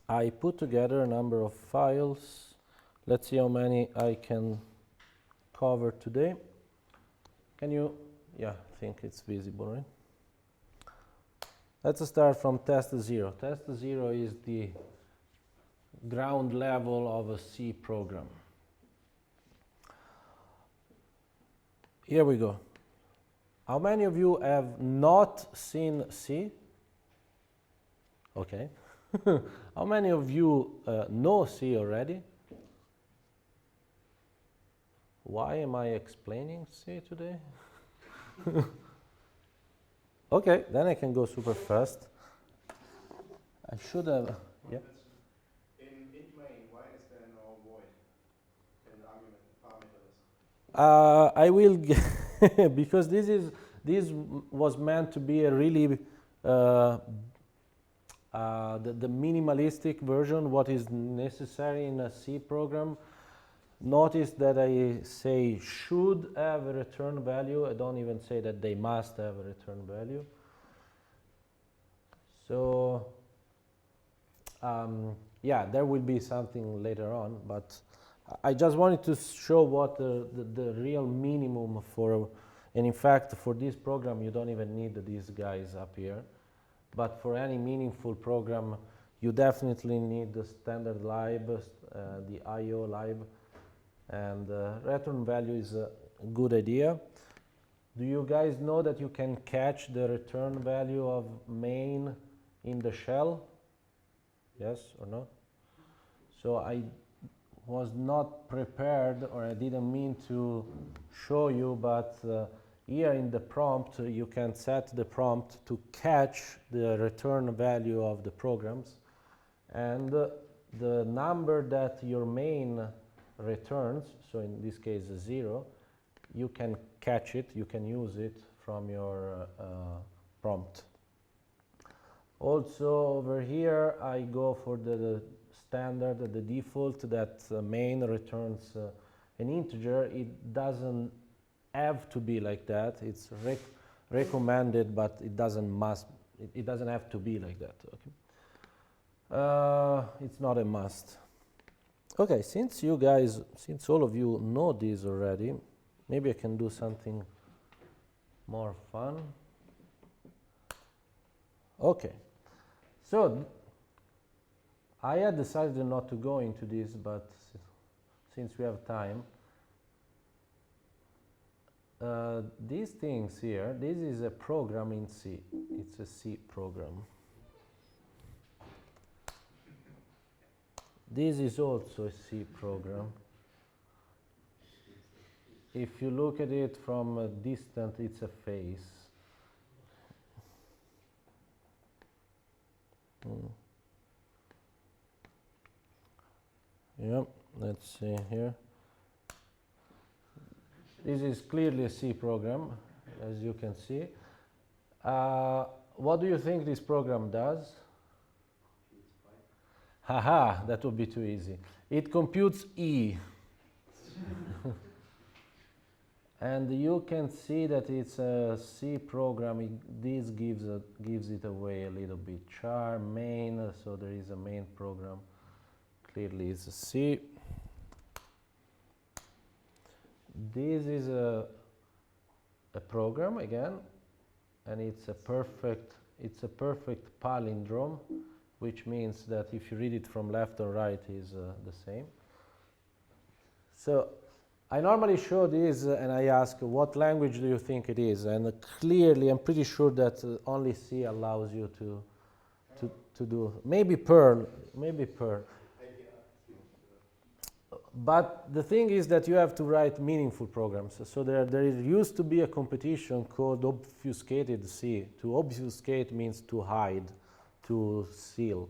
I put together a number of files. Let's see how many I can cover today. Can you, yeah, I think it's visible, right? Let's start from test 0. Test 0 is the ground level of a C program. Here we go. How many of you have not seen C? Okay. How many of you know C already? Why am I explaining C today? Okay, then I can go super fast. I should have, yeah. In int main, why is there no void in the argument parameters? I will, because this was meant to be a really the minimalistic version, what is necessary in a C program. Notice that I say should have a return value. I don't even say that they must have a return value. So yeah, there will be something later on, but I just wanted to show what the real minimum for, and in fact for this program you don't even need these guys up here, but for any meaningful program you definitely need the standard lib, the IO lib, and return value is a good idea. Do you guys know that you can catch the return value of main in the shell? Yes or no? So I was not prepared, or I didn't mean to show you, but here in the prompt you can set the prompt to catch the return value of the programs, and the number that your main returns, so in this case 0, you can catch it, you can use it from your prompt. Also over here I go for the standard, the default, that main returns an integer. It doesn't have to be like that. It's recommended, but it doesn't have to be like that. Okay. It's not a must. Okay, since all of you know this already, maybe I can do something more fun. Okay, so I had decided not to go into this, but since we have time, these things here, this is a program in C. It's a C program. This is also a C program. If you look at it from a distance, it's a face. Yep, let's see here. This is clearly a C program, as you can see. What do you think this program does? Haha, that would be too easy. It computes E. And you can see that it's a C program. This gives it away a little bit. Char main, so there is a main program. Clearly it's a C. This is a program again, and it's a perfect palindrome, which means that if you read it from left or right is the same. So I normally show this and I ask, what language do you think it is? And clearly I'm pretty sure that only C allows you to do. Maybe Perl. But the thing is that you have to write meaningful programs. So there used to be a competition called obfuscated C. To obfuscate means to hide, to seal,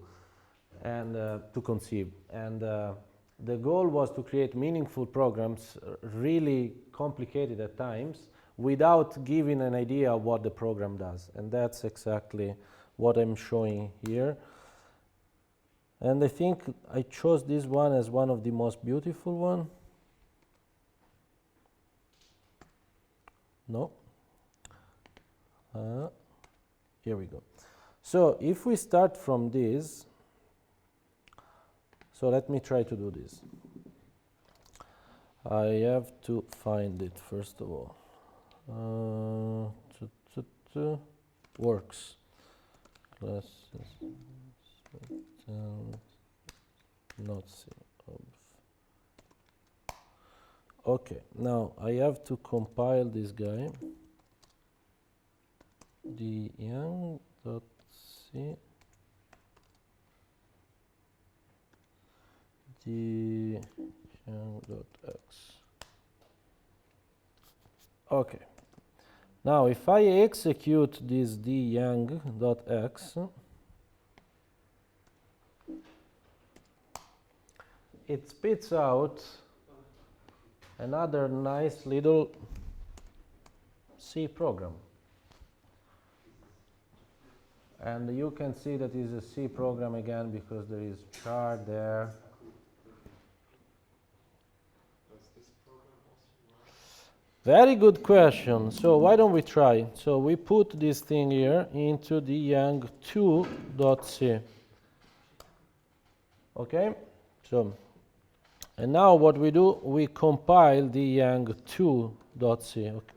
and to conceive. And the goal was to create meaningful programs, really complicated at times, without giving an idea of what the program does. And that's exactly what I'm showing here. And I think I chose this one as one of the most beautiful one. No. Here we go. So if we start from this, So let me try to do this. I have to find it first of all. Works. Classes. Not C. Okay, now I have to compile this guy. The young.c the young.x. Okay. Now if I execute this dyoung.x, it spits out another nice little C program. And you can see that it's a C program again because there is char there. Does this program also run? Very good question. So why don't we try? So we put this thing here into the young2.c. Okay? So, and now what we do, we compile the young2.c. Okay.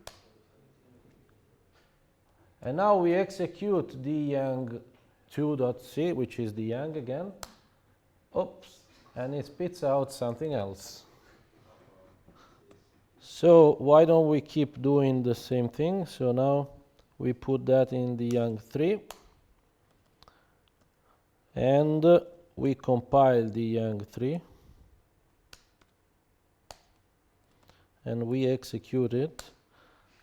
And now we execute the young2.c, which is the young again. Oops. And it spits out something else. So why don't we keep doing the same thing? So now we put that in the young3. And we compile the young3. And we execute it.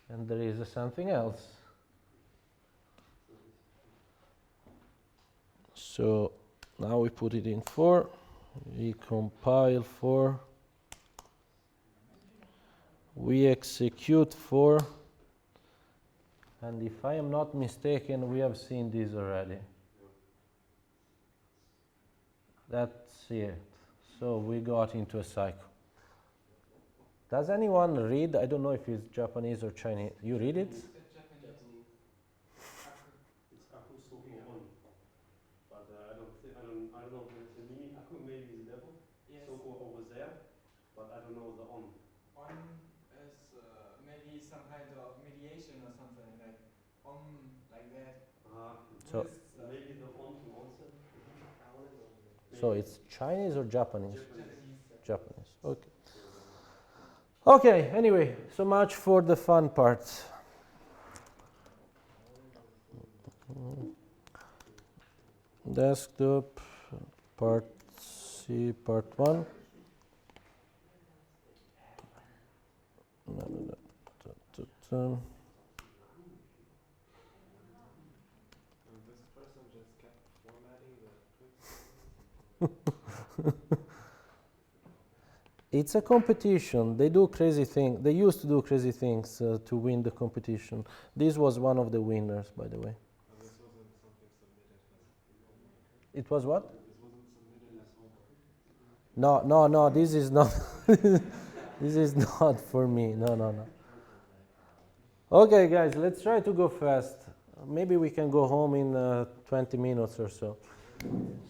And there is something else. So now we put it in 4, we compile 4, we execute 4, and if I am not mistaken, we have seen this already. That's it. So we got into a cycle. Does anyone read? I don't know if it's Japanese or Chinese. You read it? It's Aku Soko on. But I don't know if there's a meaning. Aku maybe is level. Yes. Soko over there. But I don't know the on. On is maybe some kind of mediation or something like like that. So- Buddhist stuff. Maybe the on to onset. So it's Chinese or Japanese? Japanese. Japanese. Okay. Okay, anyway, so much for the fun part. Desktop, part C, part 1. This person just kept formatting the quick. It's a competition. They do crazy things. They used to do crazy things to win the competition. This was one of the winners, by the way. This wasn't something submitted as It was what? This wasn't submitted as homework. No, this is not. This is not for me. No. Okay, guys, let's try to go fast. Maybe we can go home in 20 minutes or so.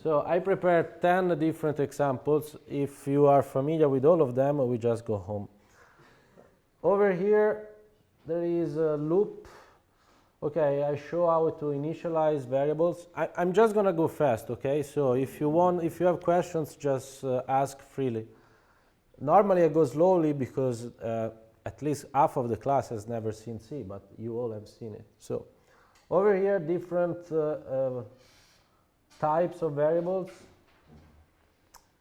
So I prepared 10 different examples. If you are familiar with all of them, we just go home. Over here, there is a loop. Okay, I show how to initialize variables. I'm just gonna go fast, okay? So if you have questions, just ask freely. Normally I go slowly because at least half of the class has never seen C, but you all have seen it. So over here, different types of variables.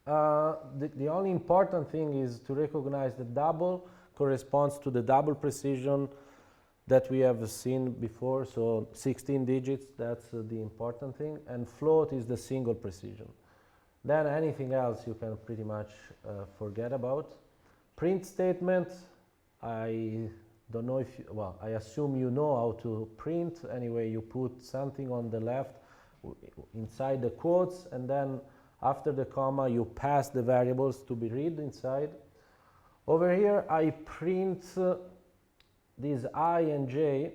The only important thing is to recognize the double corresponds to the double precision that we have seen before, so 16 digits, that's the important thing, and float is the single precision. Then anything else you can pretty much forget about. Print statement, I don't know if I assume you know how to print. Anyway, you put something on the left inside the quotes, and then after the comma you pass the variables to be read inside. Over here I print these I and j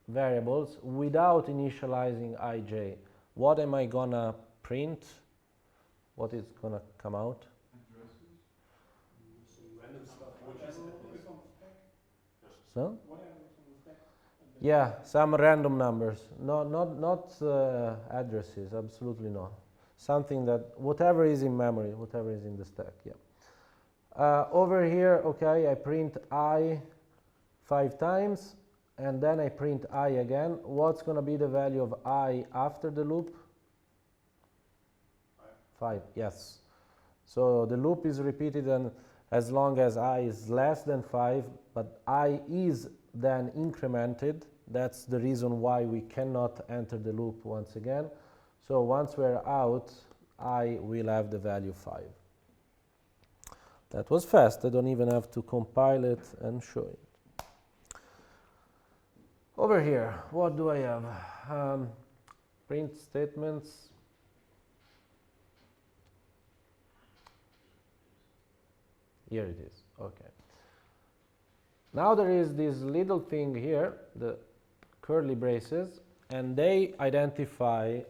variables without initializing ij. What am I gonna print? what is going to come out? Some random stuff, which is So? Yeah, some random numbers. No, not addresses, absolutely not. Something that, whatever is in memory, whatever is in the stack, yeah. Over here, okay, I print I 5 times, and then I print I again. What's going to be the value of I after the loop? 5, yes. So the loop is repeated and as long as I is less than 5, but I is then incremented. That's the reason why we cannot enter the loop once again. So once we're out, I will have the value 5. That was fast. I don't even have to compile it and show it. Over here, what do I have? Print statements. Here it is. Okay. Now there is this little thing here, the curly braces, and they identify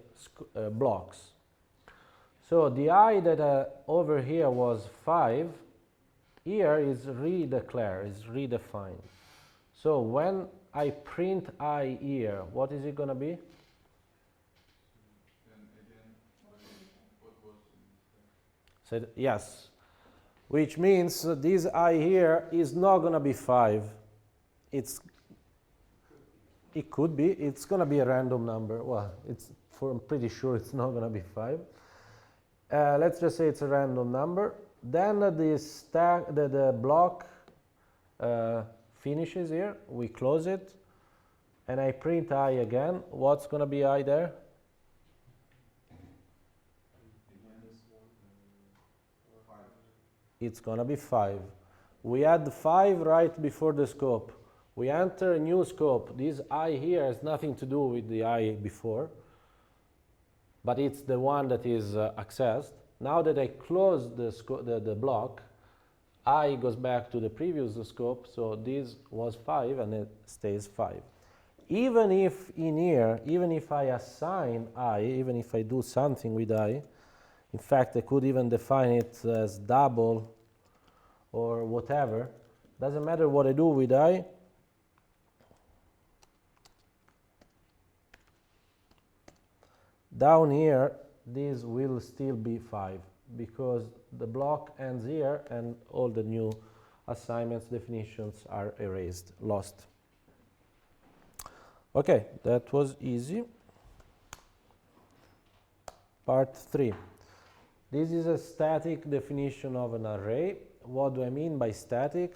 blocks. So the I that over here was 5, here is redeclared, is redefined. So when I print I here, what is it going to be? So yes, which means this I here is not going to be 5. It could be. It's going to be a random number. Well, I'm pretty sure it's not going to be 5. Let's just say it's a random number. Then the block finishes here. We close it, and I print I again. What's going to be I there? It's going to be 5. We add 5 right before the scope. We enter a new scope. This I here has nothing to do with the I before, but it's the one that is accessed. Now that I close the block, I goes back to the previous scope, so this was 5 and it stays 5. Even if in here, even if I assign I, even if I do something with I, in fact, I could even define it as double or whatever. Doesn't matter what I do with I. Down here, this will still be 5 because the block ends here and all the new assignments, definitions are erased, lost. Okay, that was easy. Part 3. This is a static definition of an array. What do I mean by static?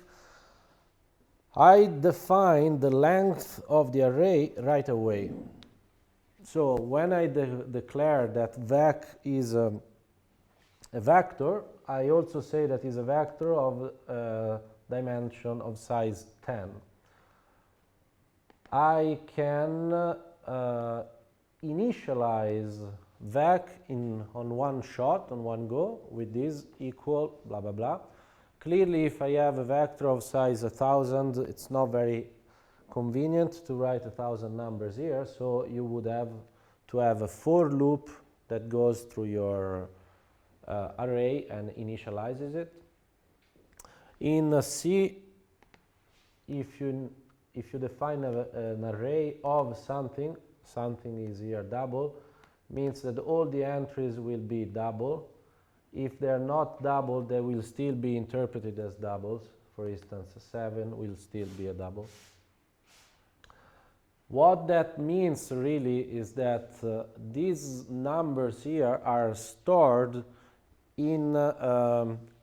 I define the length of the array right away. So when I declare that vec is a vector, I also say that is a vector of dimension of size 10. I can initialize vec on one shot, on one go, with this equal blah blah blah. Clearly, if I have a vector of size 1000, it's not very convenient to write 1000 numbers here, so you would have to have a for loop that goes through your array and initializes it. In C, if you define an array of something, something is here double, means that all the entries will be double. If they're not double, they will still be interpreted as doubles. For instance, 7 will still be a double. What that means really is that these numbers here are stored in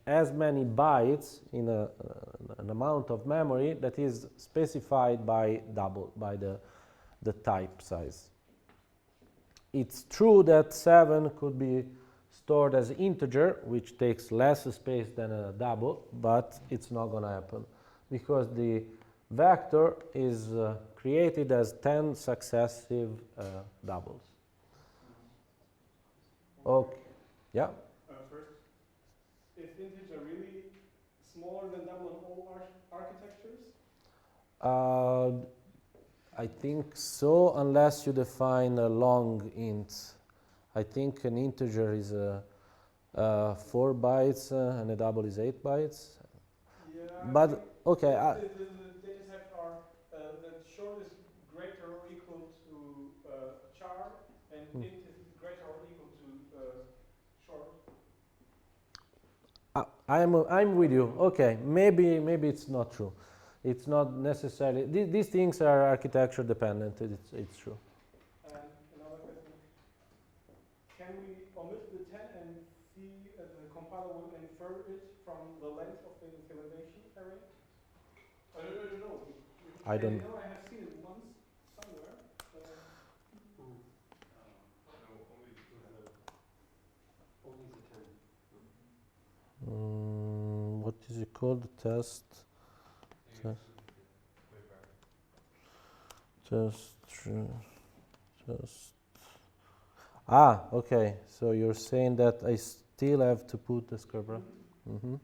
as many bytes in an amount of memory that is specified by the type size. It's true that 7 could be stored as integer, which takes less space than a double, but it's not going to happen because the vector is created as 10 successive doubles. Okay, yeah? First, is integer really smaller than double in all architectures? I think so, unless you define a long int. I think an integer is 4 bytes and a double is 8 bytes. Yeah. But okay, The data types are that short is greater or equal to char, and int is greater or equal to short. I'm with you. Okay, maybe it's not true. It's not necessarily. These things are architecture dependent. It's true. And another question: can we omit the 10 and see the compiler will infer it from the length of the initialization array? I don't know. I don't. know I have seen it once somewhere. What is it called? Test. Just. Ah, okay. So you're saying that I still have to put the Scarborough. Mm-hmm.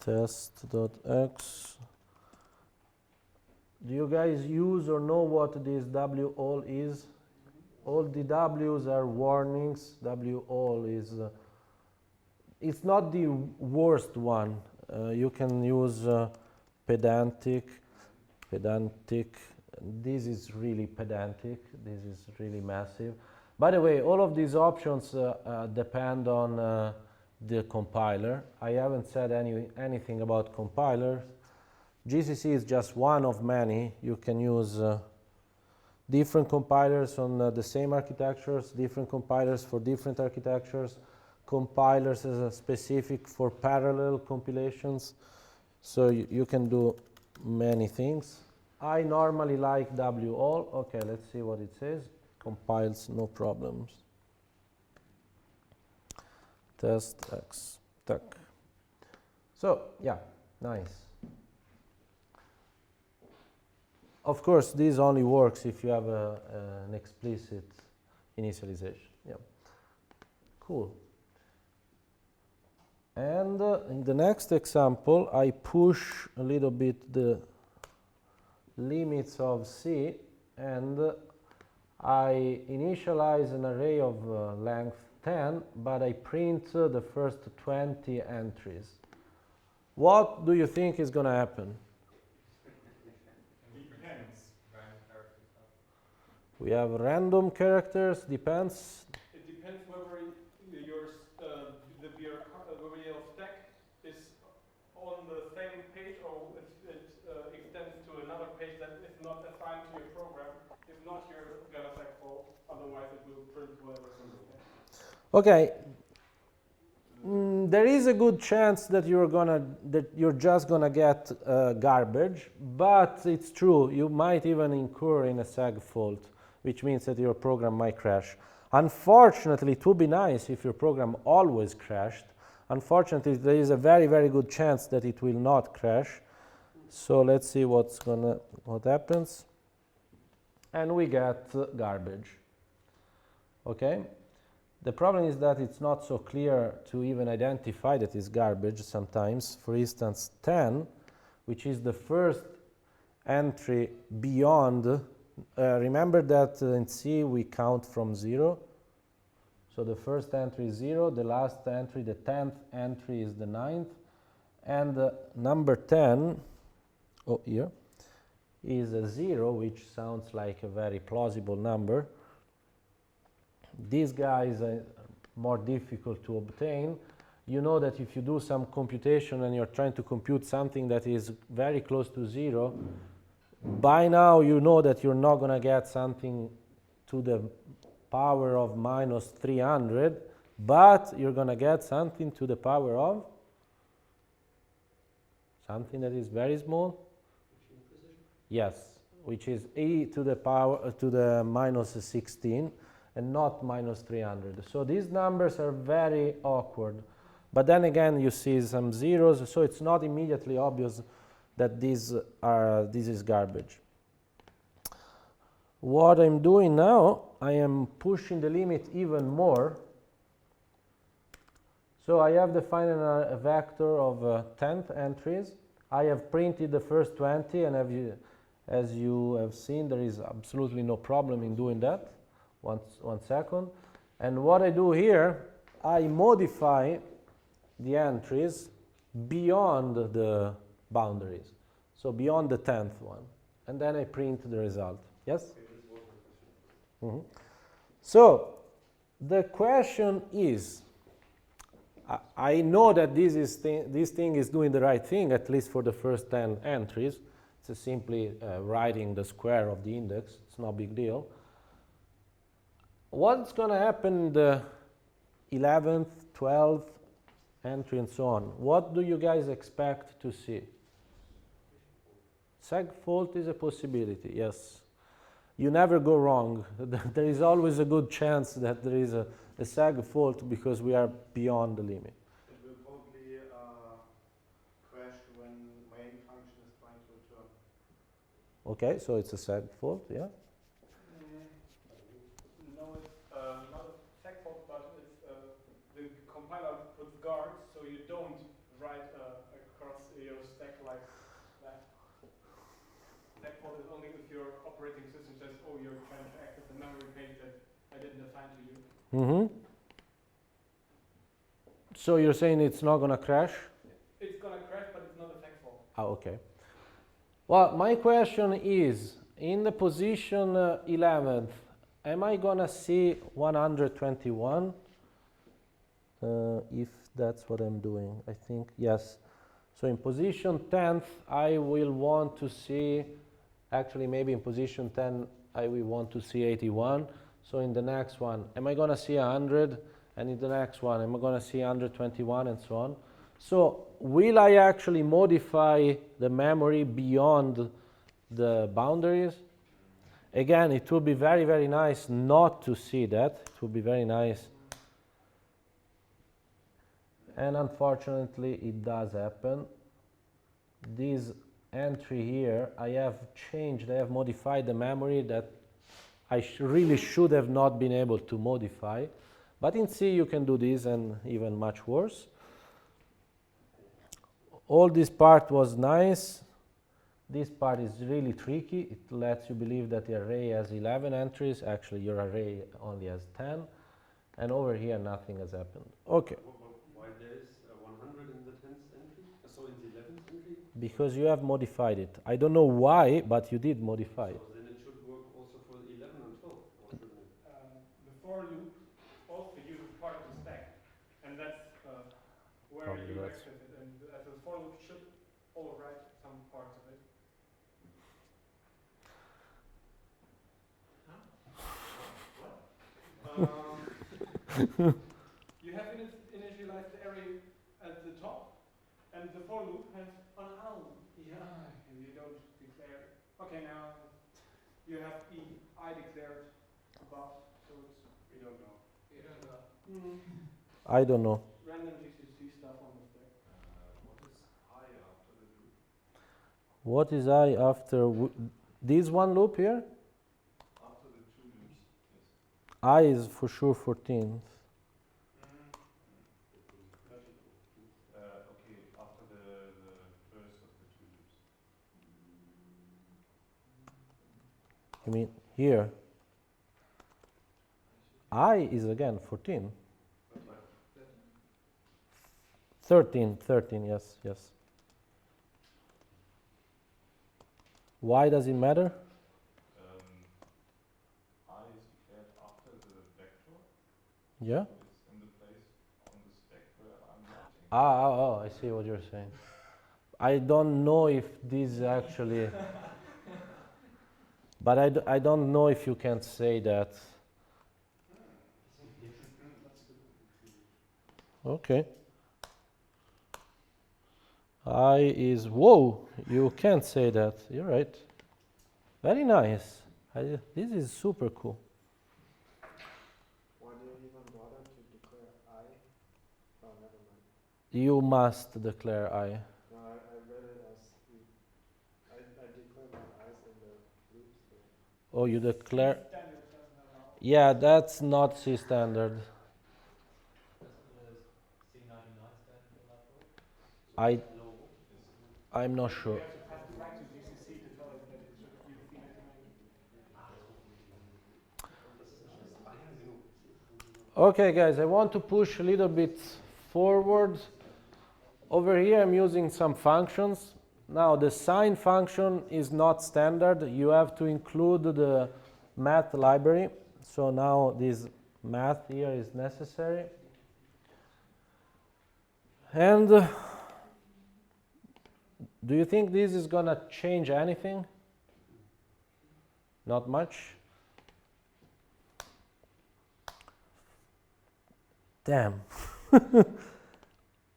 Test.x. Do you guys use or know what this W all is? All the W's are warnings. W all is. It's not the worst one. You can use pedantic. This is really pedantic. This is really massive. By the way, all of these options depend on the compiler. I haven't said anything about compilers. GCC is just one of many. You can use different compilers on the same architectures, different compilers for different architectures, compilers as a specific for parallel compilations. So you can do many things. I normally like W all. Okay, let's see what it says. Compiles, no problems. Test X. Tuck. So, yeah, nice. Of course, this only works if you have an explicit initialization. Yeah. Cool. And in the next example, I push a little bit the limits of C, and I initialize an array of length 10, but I print the first 20 entries. What do you think is going to happen? Depends. We have random characters, depends. It depends whether your the variable of stack is on the same page or it extends to another page that is not assigned to your program. If not, you're gonna stack full. Otherwise, it will print whatever's on the page. Okay. There is a good chance that you're just gonna get garbage, but it's true. You might even incur in a seg fault, which means that your program might crash. Unfortunately, it would be nice if your program always crashed. Unfortunately, there is a very, very good chance that it will not crash. So let's see what happens. And we get garbage. Okay? The problem is that it's not so clear to even identify that it's garbage sometimes. For instance, 10, which is the first entry beyond. Remember that in C we count from 0. So the first entry is 0, the last entry, the 10th entry is the 9th. And number 10, here, is a 0, which sounds like a very plausible number. These guys are more difficult to obtain. You know that if you do some computation and you're trying to compute something that is very close to 0, by now you know that you're not going to get something to the power of minus 300, but you're going to get something to the power of something that is very small. Yes, which is e to the power to the minus 16 and not minus 300. So these numbers are very awkward. But then again, you see some zeros, so it's not immediately obvious that this is garbage. What I'm doing now, I am pushing the limit even more. So I have defined a vector of 10th entries. I have printed the first 20, and as you have seen, there is absolutely no problem in doing that. One second. And what I do here, I modify the entries beyond the boundaries, so beyond the 10th one, and then I print the result. Yes? Mhm. So the question is, I know that this thing is doing the right thing, at least for the first 10 entries. It's simply writing the square of the index. It's no big deal. What's going to happen in the 11th, 12th entry and so on? What do you guys expect to see? Seg fault is a possibility, yes. You never go wrong. There is always a good chance that there is a seg fault because we are beyond the limit. It will probably crash when main function is trying to return. Okay, so it's a seg fault, yeah? No, it's not a seg fault, but it's the compiler puts guards, so you don't write across your stack like that. Seg fault is only if your operating system says, oh, you're trying to access the memory page that I didn't assign to you. Mm-hmm. So you're saying it's not going to crash? It's going to crash, but it's not a seg fault. Oh, okay. Well, my question is, in the position 11th, am I going to see 121? If that's what I'm doing, I think, yes. So in position 10th, I will want to see, actually maybe in position 10, I will want to see 81. So in the next one, am I going to see 100? And in the next one, am I going to see 121 and so on? So will I actually modify the memory beyond the boundaries? Again, it would be very, very nice not to see that. It would be very nice. And unfortunately, it does happen. This entry here, I have changed, I have modified the memory that I really should have not been able to modify. But in C, you can do this and even much worse. All this part was nice. This part is really tricky. It lets you believe that the array has 11 entries. Actually, your array only has 10. And over here, nothing has happened. Okay. Why there is 100 in the 10th entry? So in the 11th entry? Because you have modified it. I don't know why, but you did modify it. So then it should work also for 11 and 12, or shouldn't it? The for loop also uses part of the stack, and that's where Probably you that's- access it. And the for loop should overwrite some parts of it. You have initialized the array at the top, and the for loop has and you don't declare. Okay, now you have I declared above, so it's We don't know. You don't know. I don't know. random GCC stuff on the stack. What is I after the loop? What is I after this one loop here? After the two loops, yes. I is for sure 14th. Okay, after the first of the two loops. You mean here? I is again 14. 13, yes, yes. Why does it matter? I is declared after the vector. Yeah? It's in the place on the stack where I'm writing. Oh, I see what you're saying. I don't know if this actually... But I don't know if you can say that. Okay. I is... Whoa! You can't say that. You're right. Very nice. This is super cool. Why do you even bother to declare I? Oh, never mind. You must declare I. No, I read it as I declare my eyes in the loops there. Oh, you declare... Standard doesn't allow. Yeah, that's not C standard. I'm not sure. You have to pass the flag to GCC to tell it that it should use C99. Okay, guys, I want to push a little bit forward. Over here, I'm using some functions. Now, the sine function is not standard. You have to include the math library. So now this math here is necessary. And do you think this is going to change anything? Not much. Damn.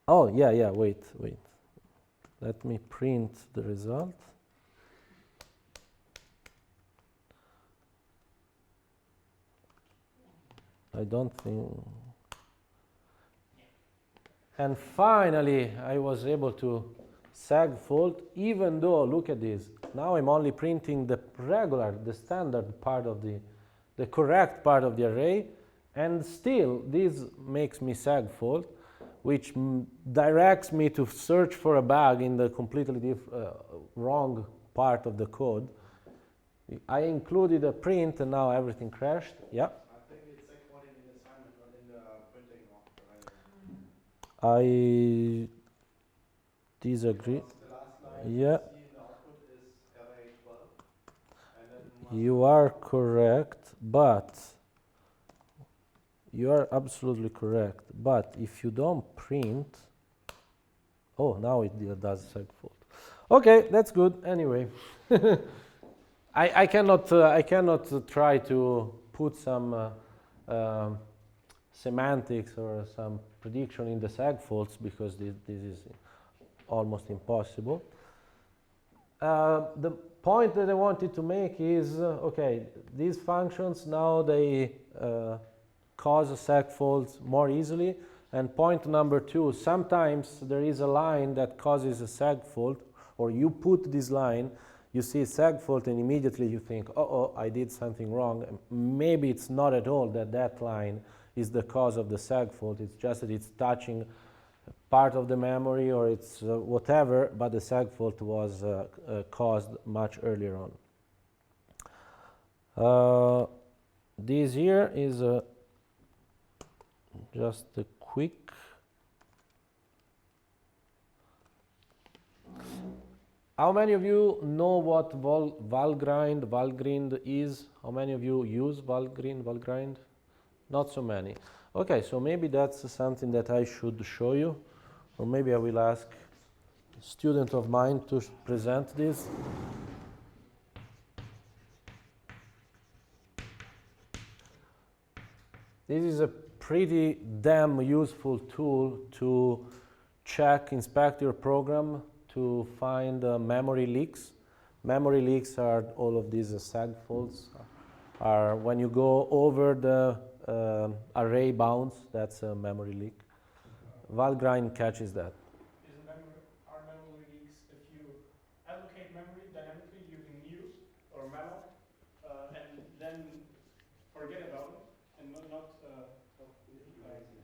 Oh, yeah, wait. Let me print the result. I don't think. And finally, I was able to sag fold, even though, look at this, now I'm only printing the regular, the standard part of the correct part of the array, and still this makes me sag fold, which directs me to search for a bug in the completely wrong part of the code. I included a print and now everything crashed. Yeah. I think it's segmented in the assignment, not in the printing of the I disagree. The last line Yeah, you see in the output is array 12. And then you are correct, but you are absolutely correct. But if you don't print, oh, now it does segfold. Okay, that's good. Anyway, I cannot try to put some semantics or some prediction in the segfolds because this is almost impossible. The point that I wanted to make is, okay, these functions now they cause segfolds more easily. And point number two, sometimes there is a line that causes a segfold, or you put this line, you see a segfold, and immediately you think, oh, I did something wrong. And maybe it's not at all that line is the cause of the segfold. It's just that it's touching part of the memory or it's whatever, but the segfold was caused much earlier on. This here is just a quick. How many of you know what Valgrind is? How many of you use Valgrind? Not so many. Okay, so maybe that's something that I should show you, or maybe I will ask a student of mine to present this. This is a pretty damn useful tool to inspect your program to find memory leaks. Memory leaks are all of these segfolds. Are when you go over the array bounds, that's a memory leak. Valgrind catches that. Are memory leaks if you allocate memory dynamically using new or malloc, and then forget about it and not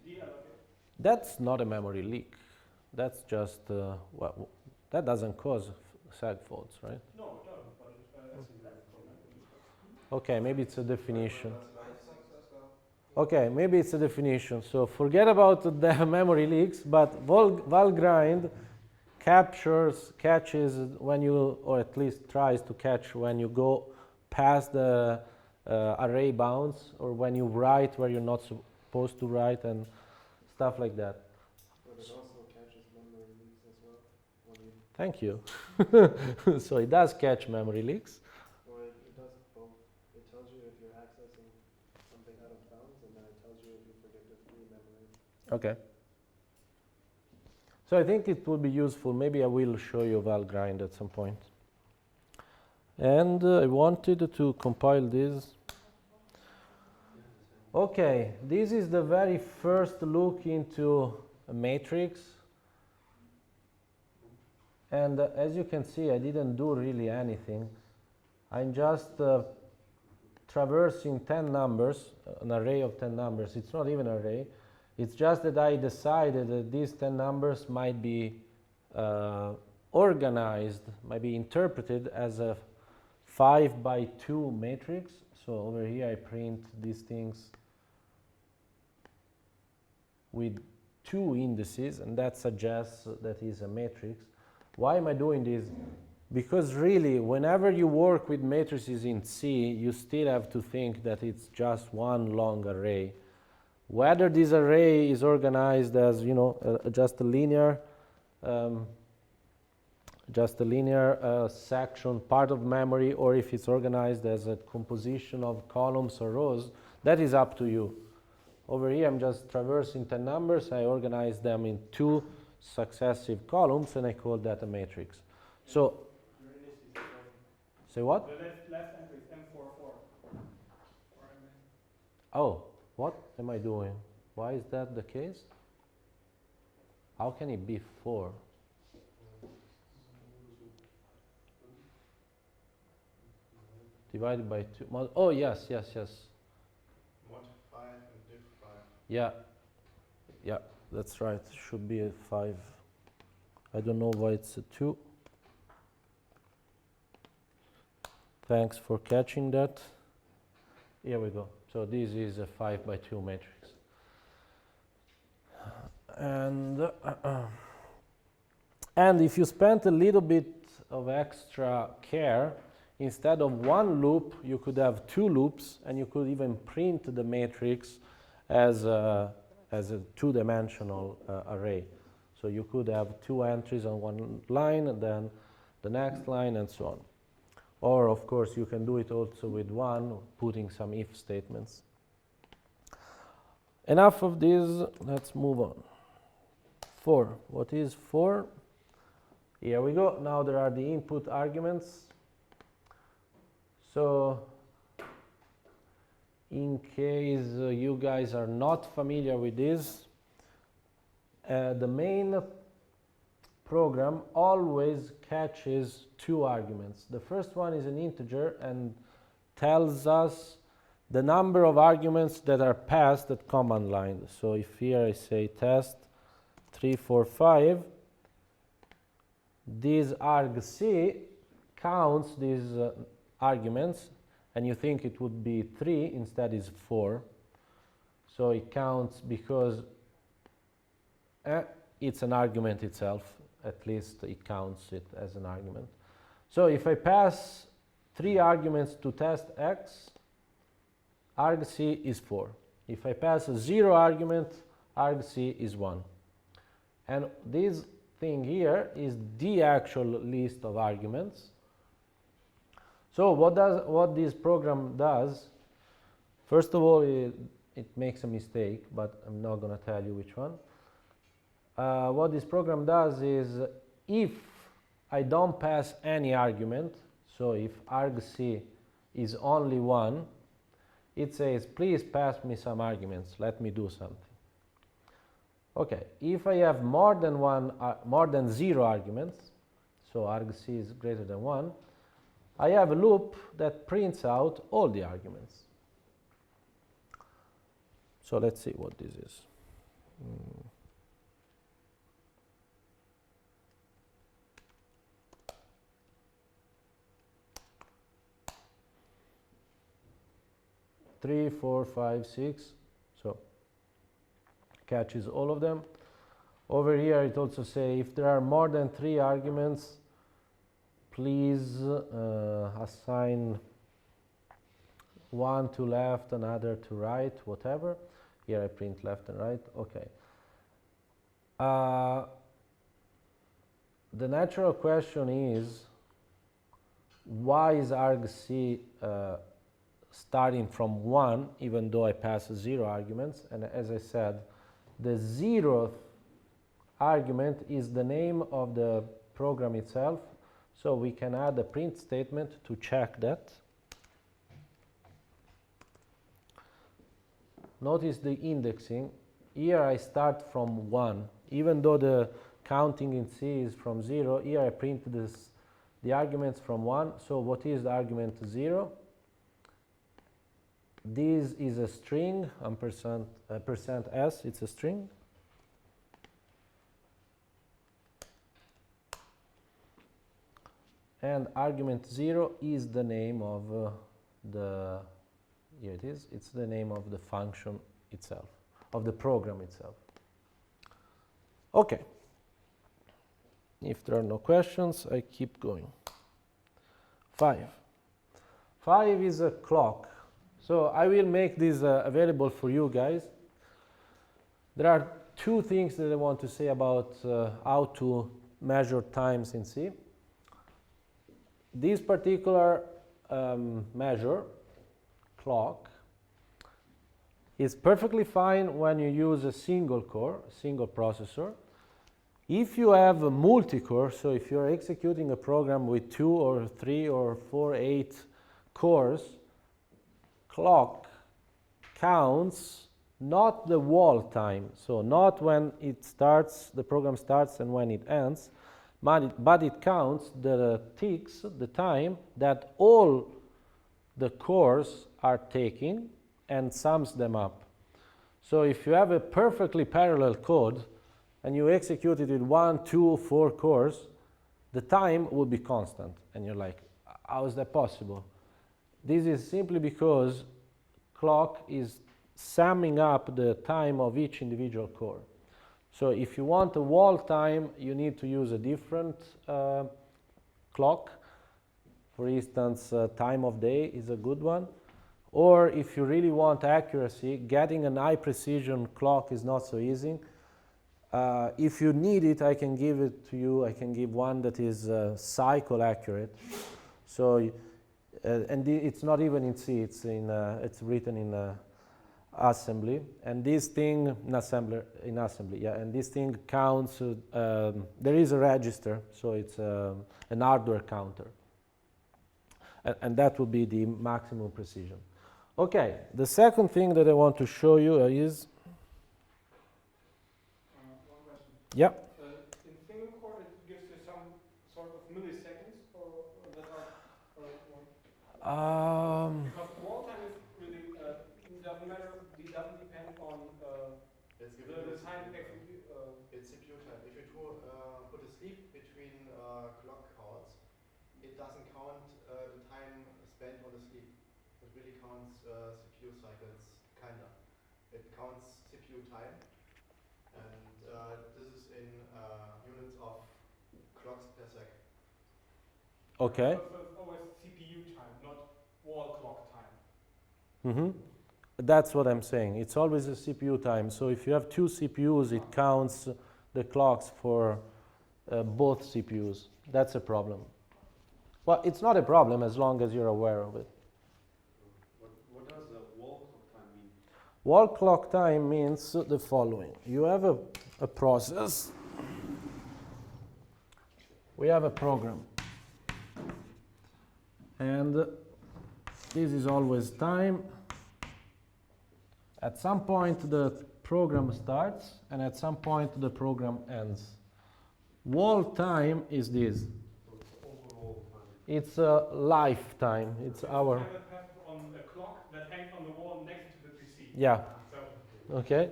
deallocate? That's not a memory leak. That's just well, that doesn't cause segfolds, right? No, it doesn't, but that's for memory leak. Okay, maybe it's a definition. Okay, maybe it's a definition. So forget about the memory leaks, but Valgrind catches when you, or at least tries to catch when you go past the array bounds, or when you write where you're not supposed to write and stuff like that. But it also catches memory leaks as well. When you, Thank you. So it does catch memory leaks. or it does both. It tells you if you're accessing something out of bounds, and then it tells you if you forget to free memory. Okay. So I think it would be useful. Maybe I will show you Valgrind at some point. And I wanted to compile this. Okay, this is the very first look into a matrix. And as you can see, I didn't do really anything. I'm just traversing 10 numbers, an array of 10 numbers. It's not even an array. It's just that I decided that these 10 numbers might be organized, might be interpreted as a 5x2 matrix. So over here I print these things with two indices, and that suggests that is a matrix. Why am I doing this? Because really, whenever you work with matrices in C, you still have to think that it's just one long array. Whether this array is organized as, you know, just a linear section, part of memory, or if it's organized as a composition of columns or rows, that is up to you. Over here, I'm just traversing 10 numbers. I organize them in two successive columns, and I call that a matrix. So, say what? The last entry is M44. Oh, what am I doing? Why is that the case? How can it be 4? Divided by 2. Oh, yes. Mod 5 and diff 5. Yeah, that's right. Should be a 5. I don't know why it's a 2. Thanks for catching that. Here we go. So this is a 5 by 2 matrix. And if you spent a little bit of extra care, instead of one loop, you could have two loops, and you could even print the matrix as a two-dimensional array. So you could have two entries on one line, and then the next line, and so on. Or, of course, you can do it also with one, putting some if statements. Enough of this, let's move on. 4. What is 4? Here we go. Now there are the input arguments. So, in case you guys are not familiar with this, the main program always catches two arguments. The first one is an integer and tells us the number of arguments that are passed at command line. So if here I say test 345, this argc counts these arguments, and you think it would be 3, instead is 4. So it counts because it's an argument itself. At least it counts it as an argument. So if I pass 3 arguments to test x, argc is 4. If I pass a 0 argument, argc is 1. And this thing here is the actual list of arguments. So what this program does, first of all, it makes a mistake, but I'm not going to tell you which one. What this program does is, if I don't pass any argument, so if argc is only 1, it says, please pass me some arguments, let me do something. Okay, if I have more than 0 arguments, so argc is greater than 1, I have a loop that prints out all the arguments. So let's see what this is. 3, 4, 5, 6. So catches all of them. Over here it also says if there are more than 3 arguments, please assign one to left, another to right, whatever. Here I print left and right. Okay. The natural question is, why is argc starting from 1, even though I pass 0 arguments? And as I said, the 0th argument is the name of the program itself, so we can add a print statement to check that. Notice the indexing. Here I start from 1. Even though the counting in C is from 0, here I print the arguments from 1. So what is the argument 0? This is a string, %s, it's a string. And argument 0 is the name of here it is, it's the name of the function itself, of the program itself. Okay. If there are no questions, I keep going. 5. 5 is a clock. So I will make this available for you guys. There are two things that I want to say about how to measure times in C. This particular measure, clock, is perfectly fine when you use a single core, single processor. If you have a multi-core, so if you're executing a program with 2 or 3 or 4, 8 cores, clock counts not the wall time, so not when it starts, the program starts and when it ends, but it counts the ticks, the time that all the cores are taking and sums them up. So if you have a perfectly parallel code and you execute it with 1, 2, 4 cores, the time will be constant. And you're like, how is that possible? This is simply because clock is summing up the time of each individual core. So if you want a wall time, you need to use a different clock. For instance, time of day is a good one. Or if you really want accuracy, getting an high precision clock is not so easy. If you need it, I can give it to you. I can give one that is cycle accurate. So, and it's not even in C. It's written in assembly. And this thing in assembly, yeah. And this thing counts. There is a register, so it's an hardware counter. And that would be the maximum precision. Okay. The second thing that I want to show you is. One question. Yeah. In single core, it gives you some sort of milliseconds, or that are, because wall time is really doesn't matter. It doesn't depend on Let's give the it time. It's CPU time. If you put a sleep between clock counts, it doesn't count the time spent on the sleep. It really counts CPU cycles, kinda. It counts CPU time, and this is in units of clocks per sec. Okay. So it's always CPU time, not wall clock time. Mm-hmm. That's what I'm saying. It's always a CPU time. So if you have two CPUs, it counts the clocks for both CPUs. That's a problem. Well, it's not a problem as long as you're aware of it. What does the wall clock time mean? Wall clock time means the following. You have a process. We have a program. And this is always time. At some point the program starts, and at some point the program ends. Wall time is this. So it's overall time. It's a lifetime. It's our. Time that passes on a clock that hangs on the wall next to the PC. Yeah. So Okay.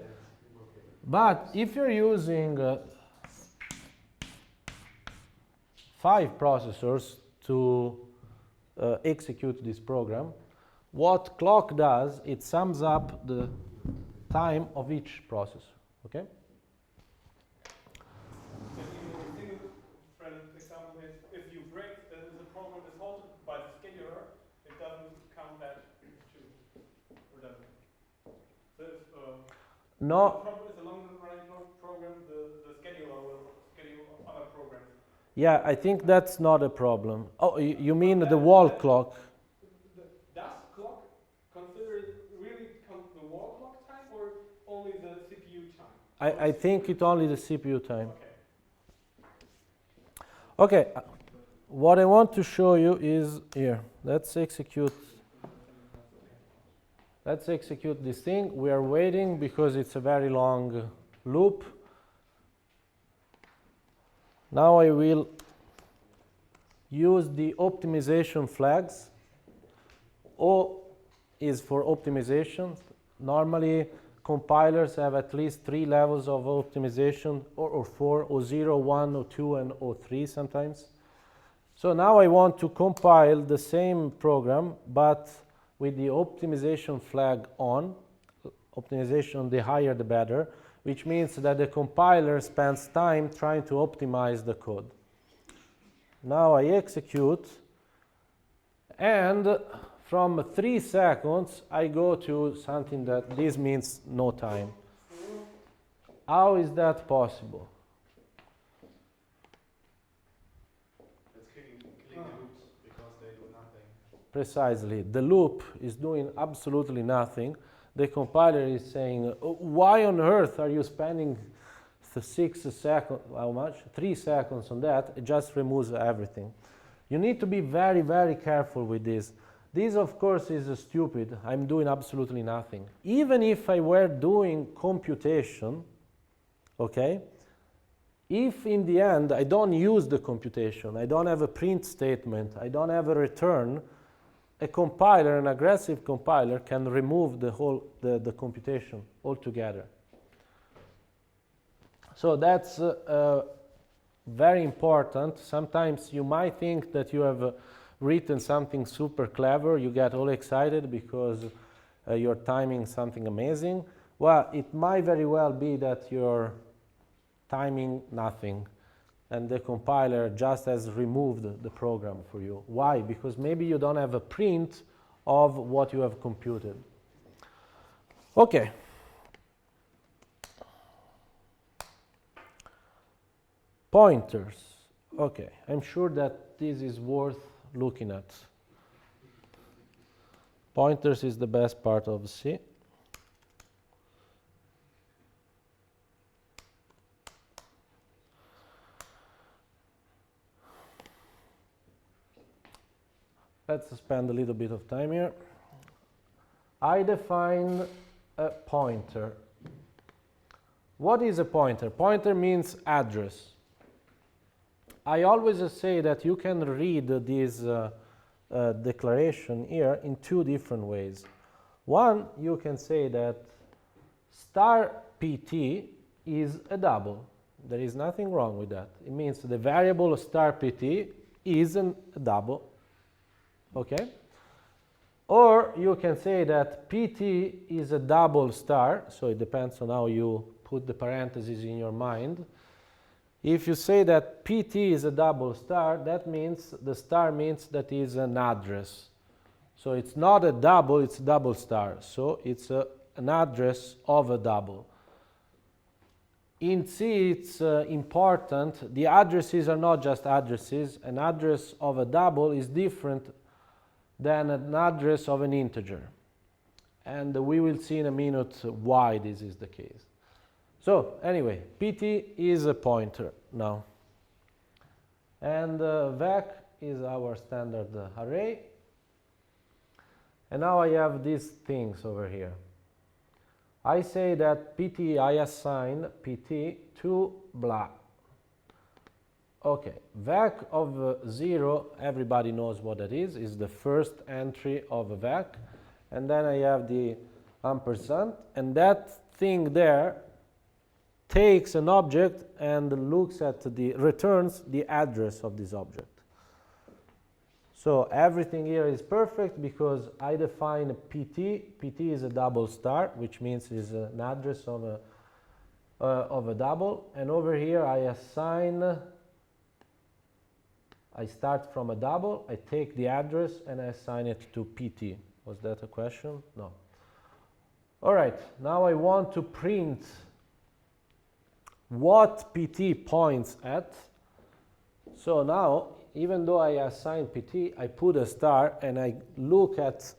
But if you're using 5 processors to execute this program, what clock does, it sums up the time of each processor. Okay? So even a single threaded example is if you break the program is halted by the scheduler, it doesn't count that too, or doesn't it? So if the No, program is a long running program, the scheduler will schedule other programs. yeah, I think that's not a problem. Oh, you mean the wall clock? Does clock consider really the wall clock time or only the CPU time? I think it's only the CPU time. Okay. Okay, what I want to show you is here. Let's execute this thing. We are waiting because it's a very long loop. Now I will use the optimization flags. O is for optimization. Normally compilers have at least 3 levels of optimization, or 4, O0, 1, O2, and O3 sometimes. So now I want to compile the same program, but with the optimization flag on, optimization, the higher the better, which means that the compiler spends time trying to optimize the code. Now I execute, and from 3 seconds I go to something that this means no time. How is that possible? It's killing the loops because they do nothing. Precisely. The loop is doing absolutely nothing. The compiler is saying, why on earth are you spending 6 seconds, how much? 3 seconds on that? It just removes everything. You need to be very, very careful with this. This, of course, is stupid. I'm doing absolutely nothing. Even if I were doing computation, okay, if in the end I don't use the computation, I don't have a print statement, I don't have a return, a compiler, an aggressive compiler, can remove the whole the computation altogether. So that's very important. Sometimes you might think that you have written something super clever, you get all excited because you're timing something amazing. Well, it might very well be that you're timing nothing, and the compiler just has removed the program for you. Why? Because maybe you don't have a print of what you have computed. Okay. Pointers. Okay, I'm sure that this is worth looking at. Pointers is the best part of C. Let's spend a little bit of time here. I define a pointer. What is a pointer? Pointer means address. I always say that you can read this declaration here in 2 different ways. One, you can say that star pt is a double. There is nothing wrong with that. It means the variable star pt is a double. Okay? Or you can say that pt is a double star, so it depends on how you put the parentheses in your mind. If you say that pt is a double star, that means the star means that is an address. So it's not a double, it's a double star. So it's an address of a double. In C, it's important. The addresses are not just addresses. An address of a double is different than an address of an integer. And we will see in a minute why this is the case. So anyway, pt is a pointer now. And vec is our standard array. And now I have these things over here. I say that pt, I assign pt to blah. Okay, vec of 0, everybody knows what that is the first entry of a vec. And then I have the ampersand, and that thing there takes an object and looks at returns the address of this object. So everything here is perfect because I define pt. pt is a double star, which means is an address of a double. And over here I start from a double, I take the address and I assign it to pt. Was that a question? No. All right, now I want to print what pt points at. So now, even though I assign pt, I put a star and I look at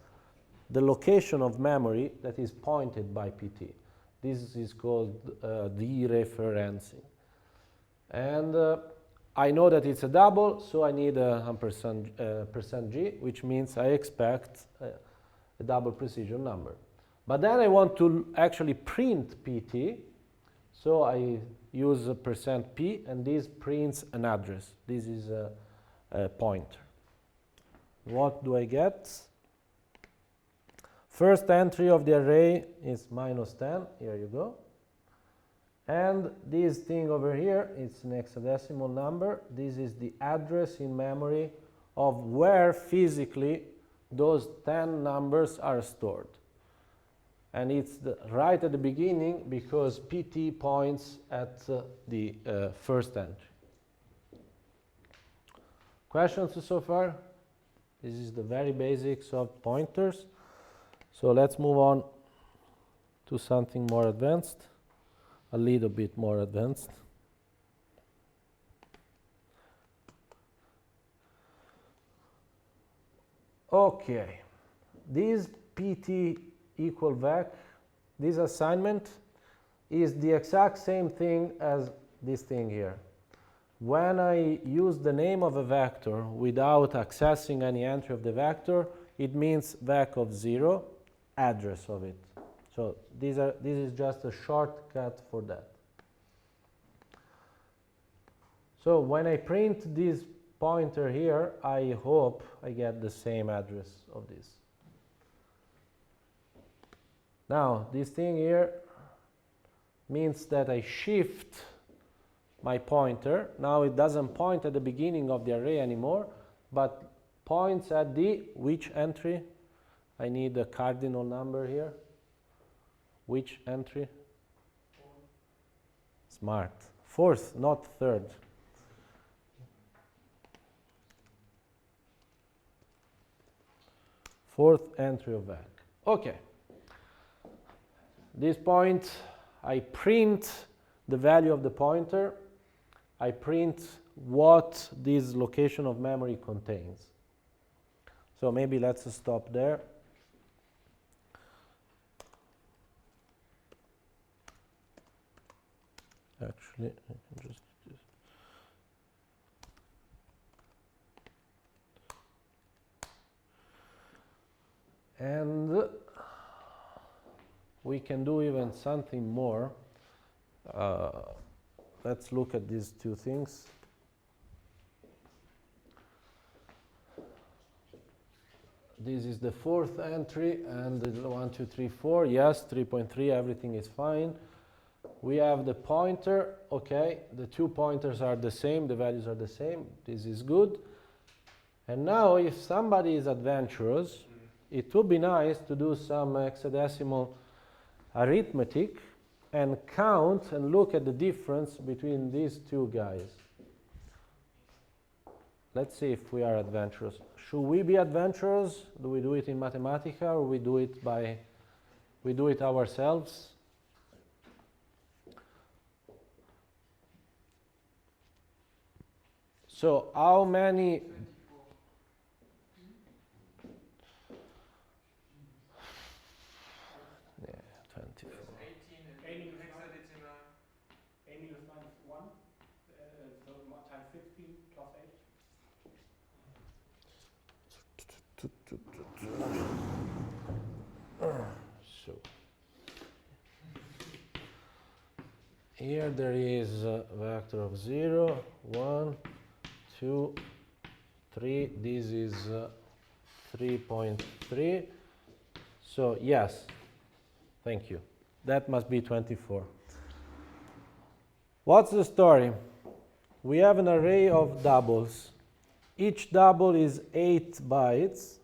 the location of memory that is pointed by pt. This is called dereferencing. And I know that it's a double, so I need a %g, which means I expect a double precision number. But then I want to actually print pt, so I use a %p, and this prints an address. This is a pointer. What do I get? First entry of the array is -10. Here you go. And this thing over here, it's an hexadecimal number. This is the address in memory of where physically those 10 numbers are stored. and it's right at the beginning because PT points at the first entry. Questions so far? This is the very basics of pointers. So let's move on to something more advanced, a little bit more advanced. Okay, this PT equal vec, this assignment is the exact same thing as this thing here. When I use the name of a vector without accessing any entry of the vector, it means vec of 0, address of it. So this is just a shortcut for that. So when I print this pointer here, I hope I get the same address of this. Now, this thing here means that I shift my pointer. Now it doesn't point at the beginning of the array anymore, but points at the which entry? I need a cardinal number here. Which entry? Smart. Fourth, not third. Fourth entry of vec. Okay. This point, I print the value of the pointer. I print what this location of memory contains. So maybe let's stop there. Actually, I can just do this. And we can do even something more. Let's look at these two things. This is the fourth entry, and the 1, 2, 3, 4. Yes, 3.3, everything is fine. We have the pointer. Okay, the two pointers are the same, the values are the same. This is good. And now, if somebody is adventurous, it would be nice to do some hexadecimal arithmetic and count and look at the difference between these two guys. Let's see if we are adventurous. Should we be adventurous? Do we do it in Mathematica, or we do it ourselves? So how many? Yeah, 24. 18 and Aiming hexadecimal. Aiming is -1, so times 15 plus 8. So here there is a vector of 0, 1, 2, 3. This is 3.3. So yes, thank you. That must be 24. What's the story? We have an array of doubles. Each double is 8 bytes.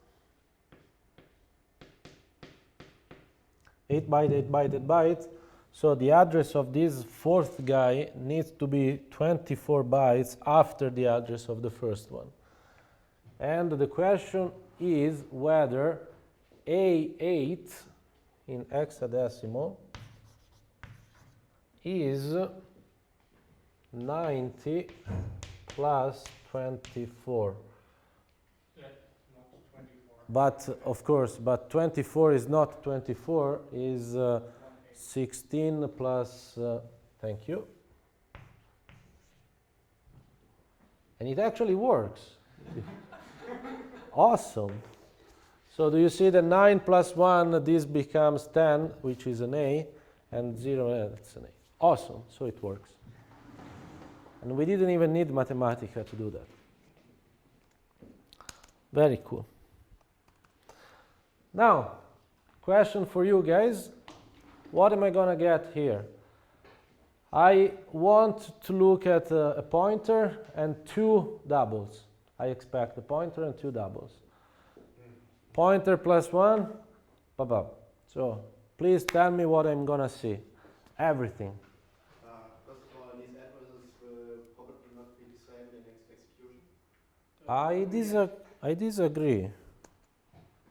8 byte, 8 byte, 8 byte. So the address of this fourth guy needs to be 24 bytes after the address of the first one. And the question is whether A8 in hexadecimal is 90 plus 24. Yeah, not 24. But of course, but 24 is not 24, is 16 plus, thank you. And it actually works. Awesome. So do you see the 9 plus 1, this becomes 10, which is an A, and 0, that's an A. Awesome, so it works. And we didn't even need Mathematica to do that. Very cool. Now, question for you guys. What am I going to get here? I want to look at a pointer and two doubles. I expect a pointer and two doubles. Pointer plus 1, blah, blah. So Please tell me what I'm gonna see. Everything. First of all, these addresses will probably not be disabled in execution. I disagree.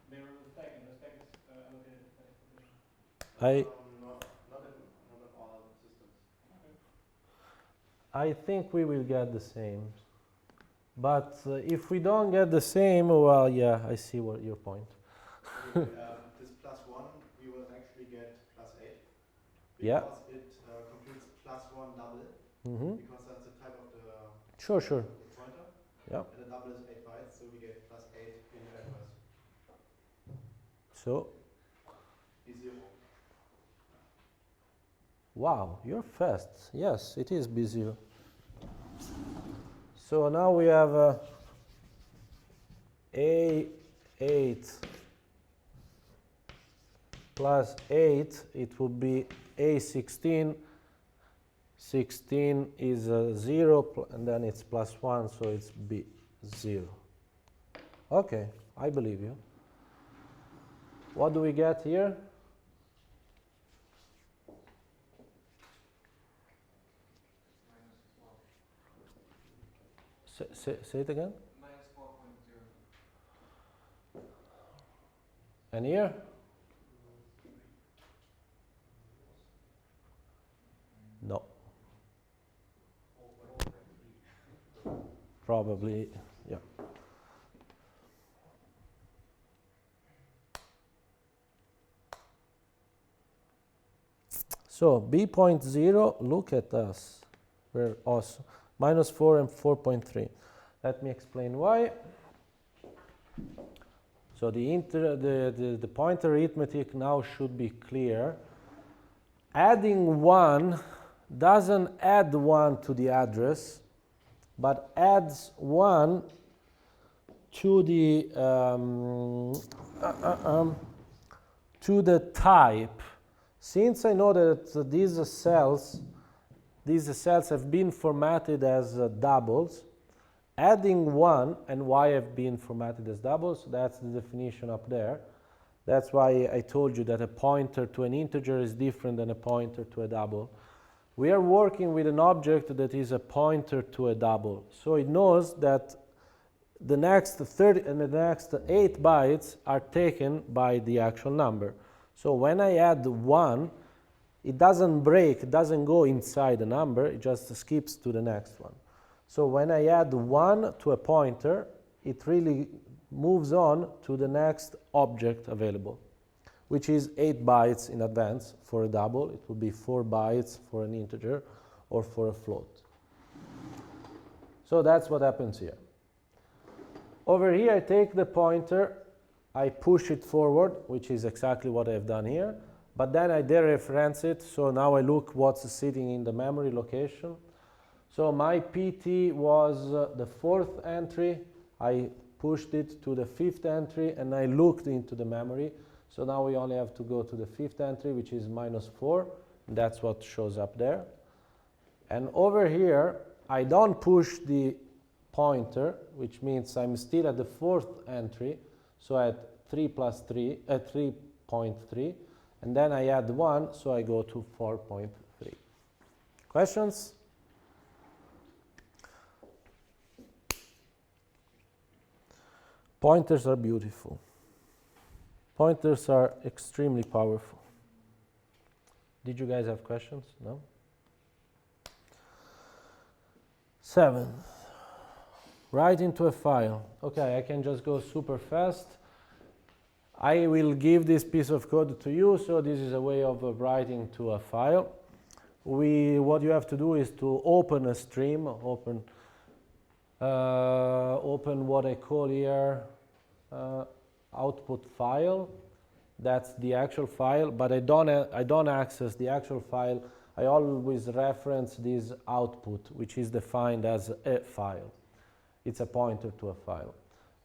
They were in the stack, and the stack is allocated to static position. Not in all systems. I think we will get the same. But if we don't get the same, well, yeah, I see what your point. Okay, this +1, we will actually get +8. Yeah. Because it computes +1 double, Mm-hmm. because that's the type of the Sure, sure. the pointer. Yeah. And the double is 8 bytes, so we get +8 in the address. So, B0. wow, you're fast. Yes, it is B0. So now we have A8 plus 8, it would be A16. 16 is 0, and then it's +1, so it's B0. Okay, I believe you. What do we get here? Say it again. -4.0. And here? No. Probably, yeah. So B.0, look at us. We're awesome. -4 and 4.3. Let me explain why. So the pointer arithmetic now should be clear. Adding 1 doesn't add 1 to the address, but adds 1 to the type. Since I know that these cells have been formatted as doubles, adding 1, and why have been formatted as doubles, that's the definition up there. That's why I told you that a pointer to an integer is different than a pointer to a double. We are working with an object that is a pointer to a double. So it knows that the next 30 and the next 8 bytes are taken by the actual number. So when I add 1, it doesn't break, it doesn't go inside the number, it just skips to the next one. So when I add 1 to a pointer, it really moves on to the next object available, which is 8 bytes in advance for a double. It will be 4 bytes for an integer or for a float. So that's what happens here. Over here, I take the pointer, I push it forward, which is exactly what I've done here, but then I dereference it, so now I look what's sitting in the memory location. So my PT was the 4th entry, I pushed it to the 5th entry, and I looked into the memory. So now we only have to go to the 5th entry, which is -4, and that's what shows up there. And over here, I don't push the pointer, which means I'm still at the 4th entry, so at 3 plus 3, at 3.3, and then I add 1, so I go to 4.3. Questions? Pointers are beautiful. Pointers are extremely powerful. Did you guys have questions? No? 7th. Write into a file. Okay, I can just go super fast. I will give this piece of code to you, so this is a way of writing to a file. What you have to do is to open a stream, open what I call here output file. That's the actual file, but I don't access the actual file. I always reference this output, which is defined as a file. It's a pointer to a file.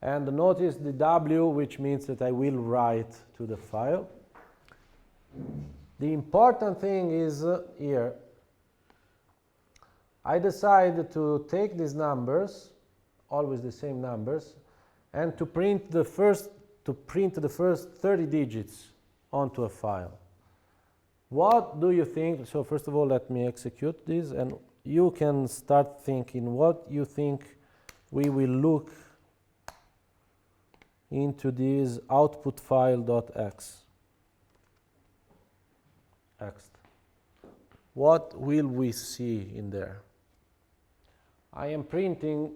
And notice the W, which means that I will write to the file. The important thing is here. I decide to take these numbers, always the same numbers, and to print the first 30 digits onto a file. What do you think? So first of all, let me execute this, and you can start thinking what you think we will look into this output file.x. What will we see in there? I am printing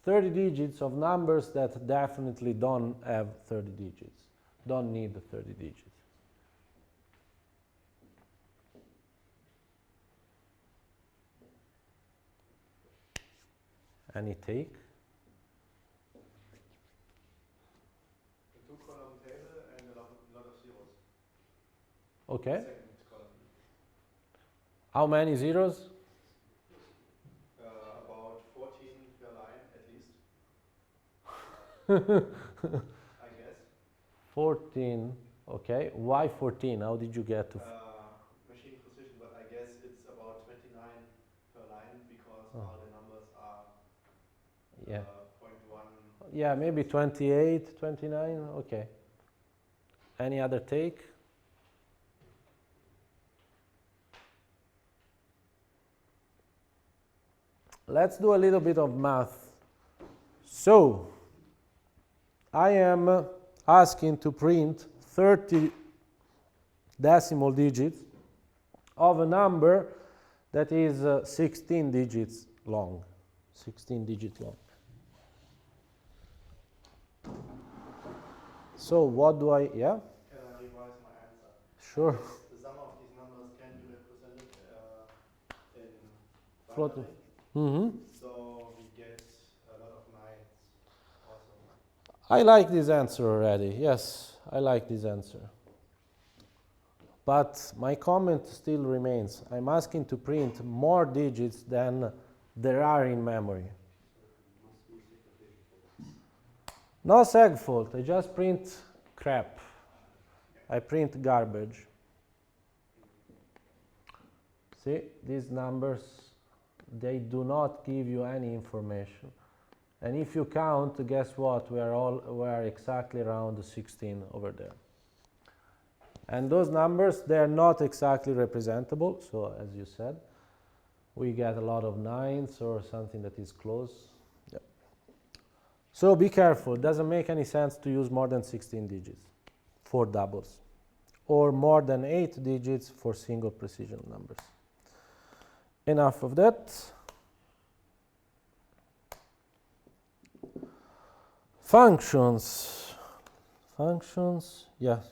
30 digits of numbers that definitely don't have 30 digits, don't need the 30 digits. Any take? A two-column table and a lot of zeros. Okay. Second column. How many zeros? About 14 per line at least. I guess. 14. Okay. Why 14? How did you get to? Machine precision, but I guess it's about 29 per line because all the numbers are Yeah. 0.1. Yeah, maybe 28, 29. Okay. Any other take? Let's do a little bit of math. So, I am asking to print 30 decimal digits of a number that is 16 digits long. 16 digits long. So what do I, yeah? Can I revise my answer? Sure. The sum of these numbers can be represented in Floating. binary. Mm-hmm. So we get a lot of nines also. I like this answer already. Yes, I like this answer. But my comment still remains. I'm asking to print more digits than there are in memory. No segfault. I just print crap. I print garbage. See, these numbers, they do not give you any information. And if you count, guess what? We are exactly around the 16 over there. And those numbers, they are not exactly representable. So as you said, we get a lot of nines or something that is close. Yep. So be careful. It doesn't make any sense to use more than 16 digits for doubles, or more than 8 digits for single precision numbers. Enough of that. Functions. Functions, yes.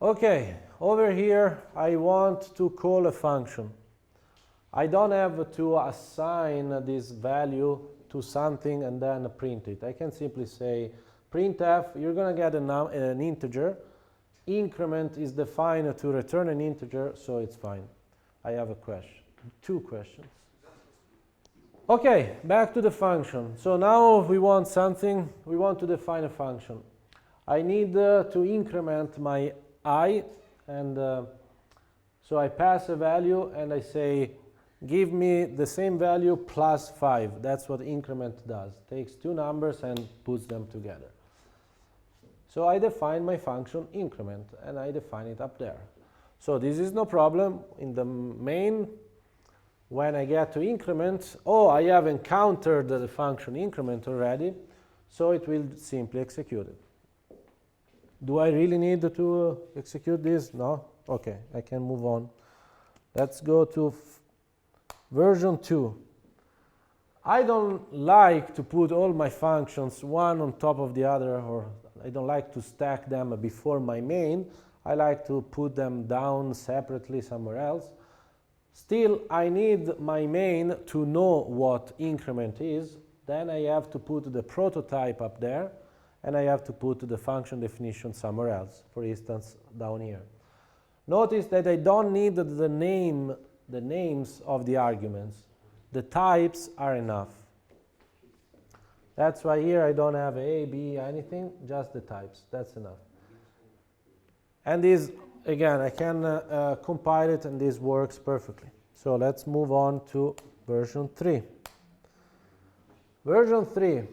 Okay, over here I want to call a function. I don't have to assign this value to something and then print it. I can simply say printf, you're going to get an integer. Increment is defined to return an integer, so it's fine. I have a question, 2 questions. Okay, back to the function. So now we want something, we want to define a function. I need to increment my I, and so I pass a value and I say give me the same value plus 5. That's what increment does. Takes 2 numbers and puts them together. So I define my function increment and I define it up there. So this is no problem. In the main, when I get to increment, I have encountered the function increment already, so it will simply execute it. Do I really need to execute this? No? Okay, I can move on. Let's go to version 2. I don't like to put all my functions one on top of the other, or I don't like to stack them before my main. I like to put them down separately somewhere else. Still, I need my main to know what increment is. Then I have to put the prototype up there, and I have to put the function definition somewhere else, for instance, down here. Notice that I don't need the names of the arguments. The types are enough. That's why here I don't have A, B, anything, just the types. That's enough. And this, again, I can compile it, and this works perfectly. So let's move on to version 3. Version 3.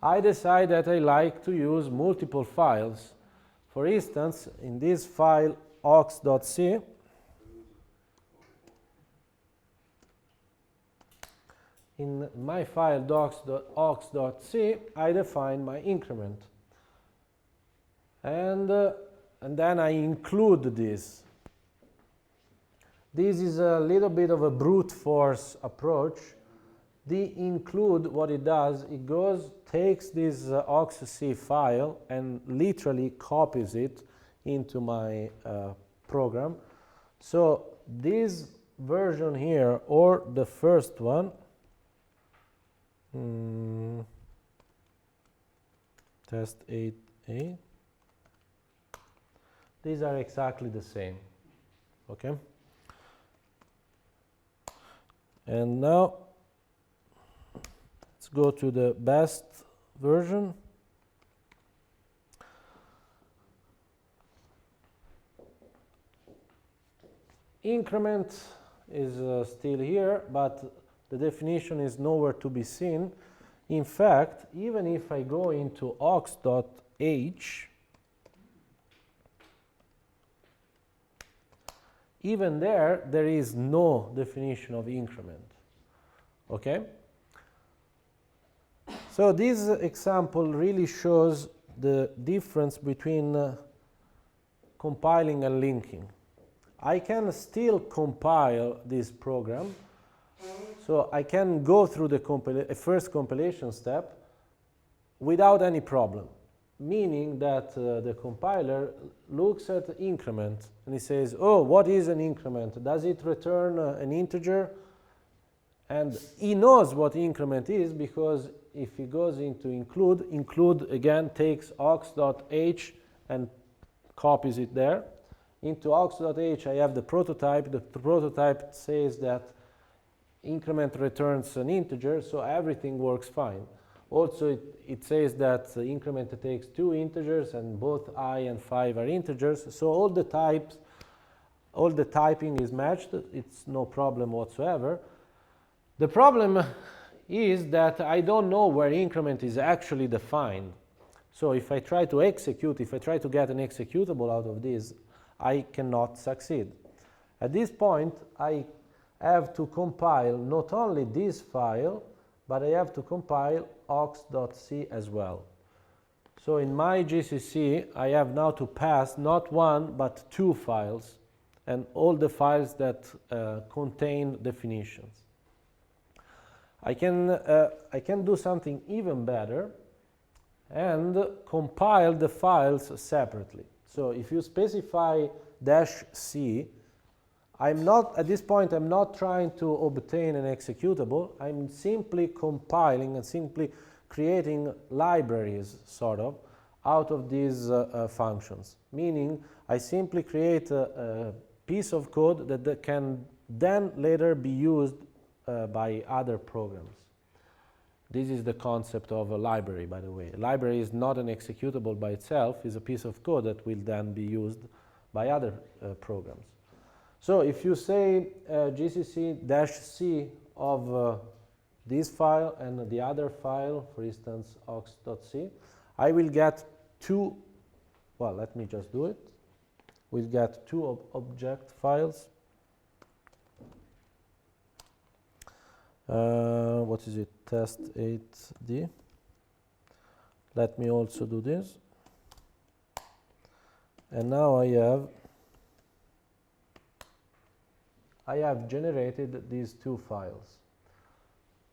I decide that I like to use multiple files For instance, in this file aux.c, in my file docs.aux.c, I define my increment. And then I include this. This is a little bit of a brute force approach. The include, what it does, it goes, takes this aux.c file and literally copies it into my program. So this version here, or the first one, test 8a, these are exactly the same, okay? And now let's go to the best version. Increment is still here, but the definition is nowhere to be seen. In fact, even if I go into aux.h, even there is no definition of increment. Okay? So this example really shows the difference between compiling and linking. I can still compile this program, so I can go through the first compilation step without any problem, meaning that the compiler looks at increment and he says, oh, what is an increment? Does it return an integer? And he knows what increment is, because if he goes into include again takes aux.h and copies it there. Into aux.h I have the prototype. The prototype says that increment returns an integer, so everything works fine. Also, it says that the increment takes two integers and both I and 5 are integers, so all the typing is matched. It's no problem whatsoever. The problem is that I don't know where increment is actually defined. So if I try to execute, if I try to get an executable out of this, I cannot succeed. At this point, I have to compile not only this file, but I have to compile aux.c as well. So in my GCC, I have now to pass not one, but two files, and all the files that contain definitions. I can do something even better and compile the files separately. So if you specify -c, I'm not, at this point, I'm not trying to obtain an executable. I'm simply compiling and simply creating libraries, sort of, out of these functions. Meaning, I simply create a piece of code that can then later be used by other programs. This is the concept of a library, by the way. A library is not an executable by itself. It's a piece of code that will then be used by other programs. So if you say gcc-c of this file and the other file, for instance, aux.c, I will get two, well, let me just do it. We'll get two object files. What is it? Test 8d. Let me also do this. And now I have generated these two files.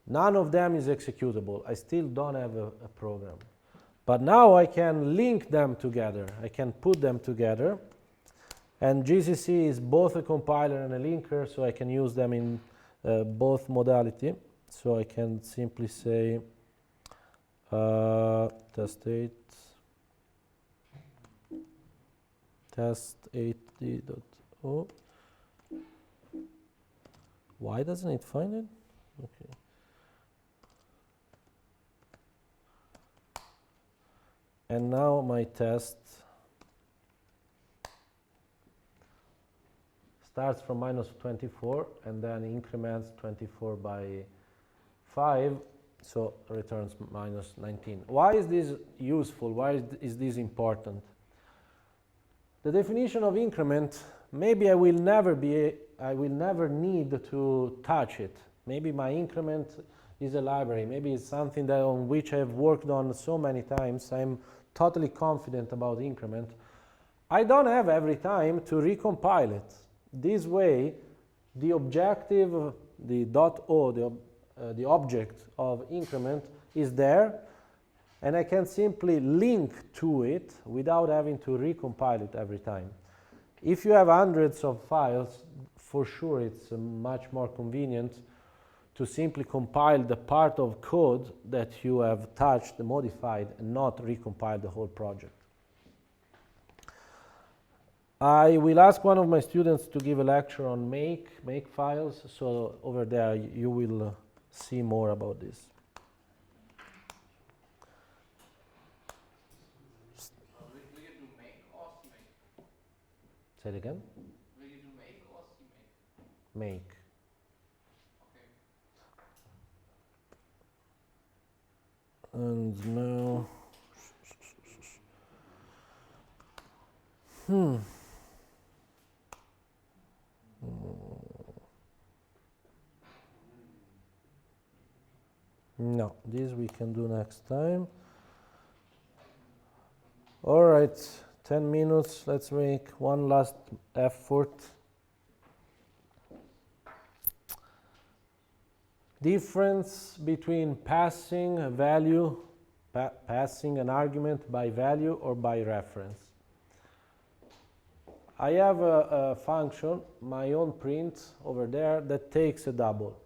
None of them is executable. I still don't have a program. But now I can link them together. I can put them together. And GCC is both a compiler and a linker, so I can use them in both modality. So I can simply say test8d.o. Why doesn't it find it? Okay. And now my test starts from -24 and then increments 24 by 5, so returns -19. Why is this useful? Why is this important? the definition of increment, maybe I will never need to touch it. Maybe my increment is a library. Maybe it's something that on which I've worked on so many times. I'm totally confident about increment. I don't have every time to recompile it. This way, the objective, the .o, the object of increment is there, and I can simply link to it without having to recompile it every time. If you have hundreds of files, for sure it's much more convenient to simply compile the part of code that you have touched, modified, and not recompile the whole project. I will ask one of my students to give a lecture on make files, so over there you will see more about this. Will you do make or CMake? Say it again? Will you do make or CMake? Make. Okay. And now, no, this we can do next time. All right, 10 minutes. Let's make one last effort. Difference between passing a value, passing an argument by value or by reference. I have a function, my own print over there, that takes a double.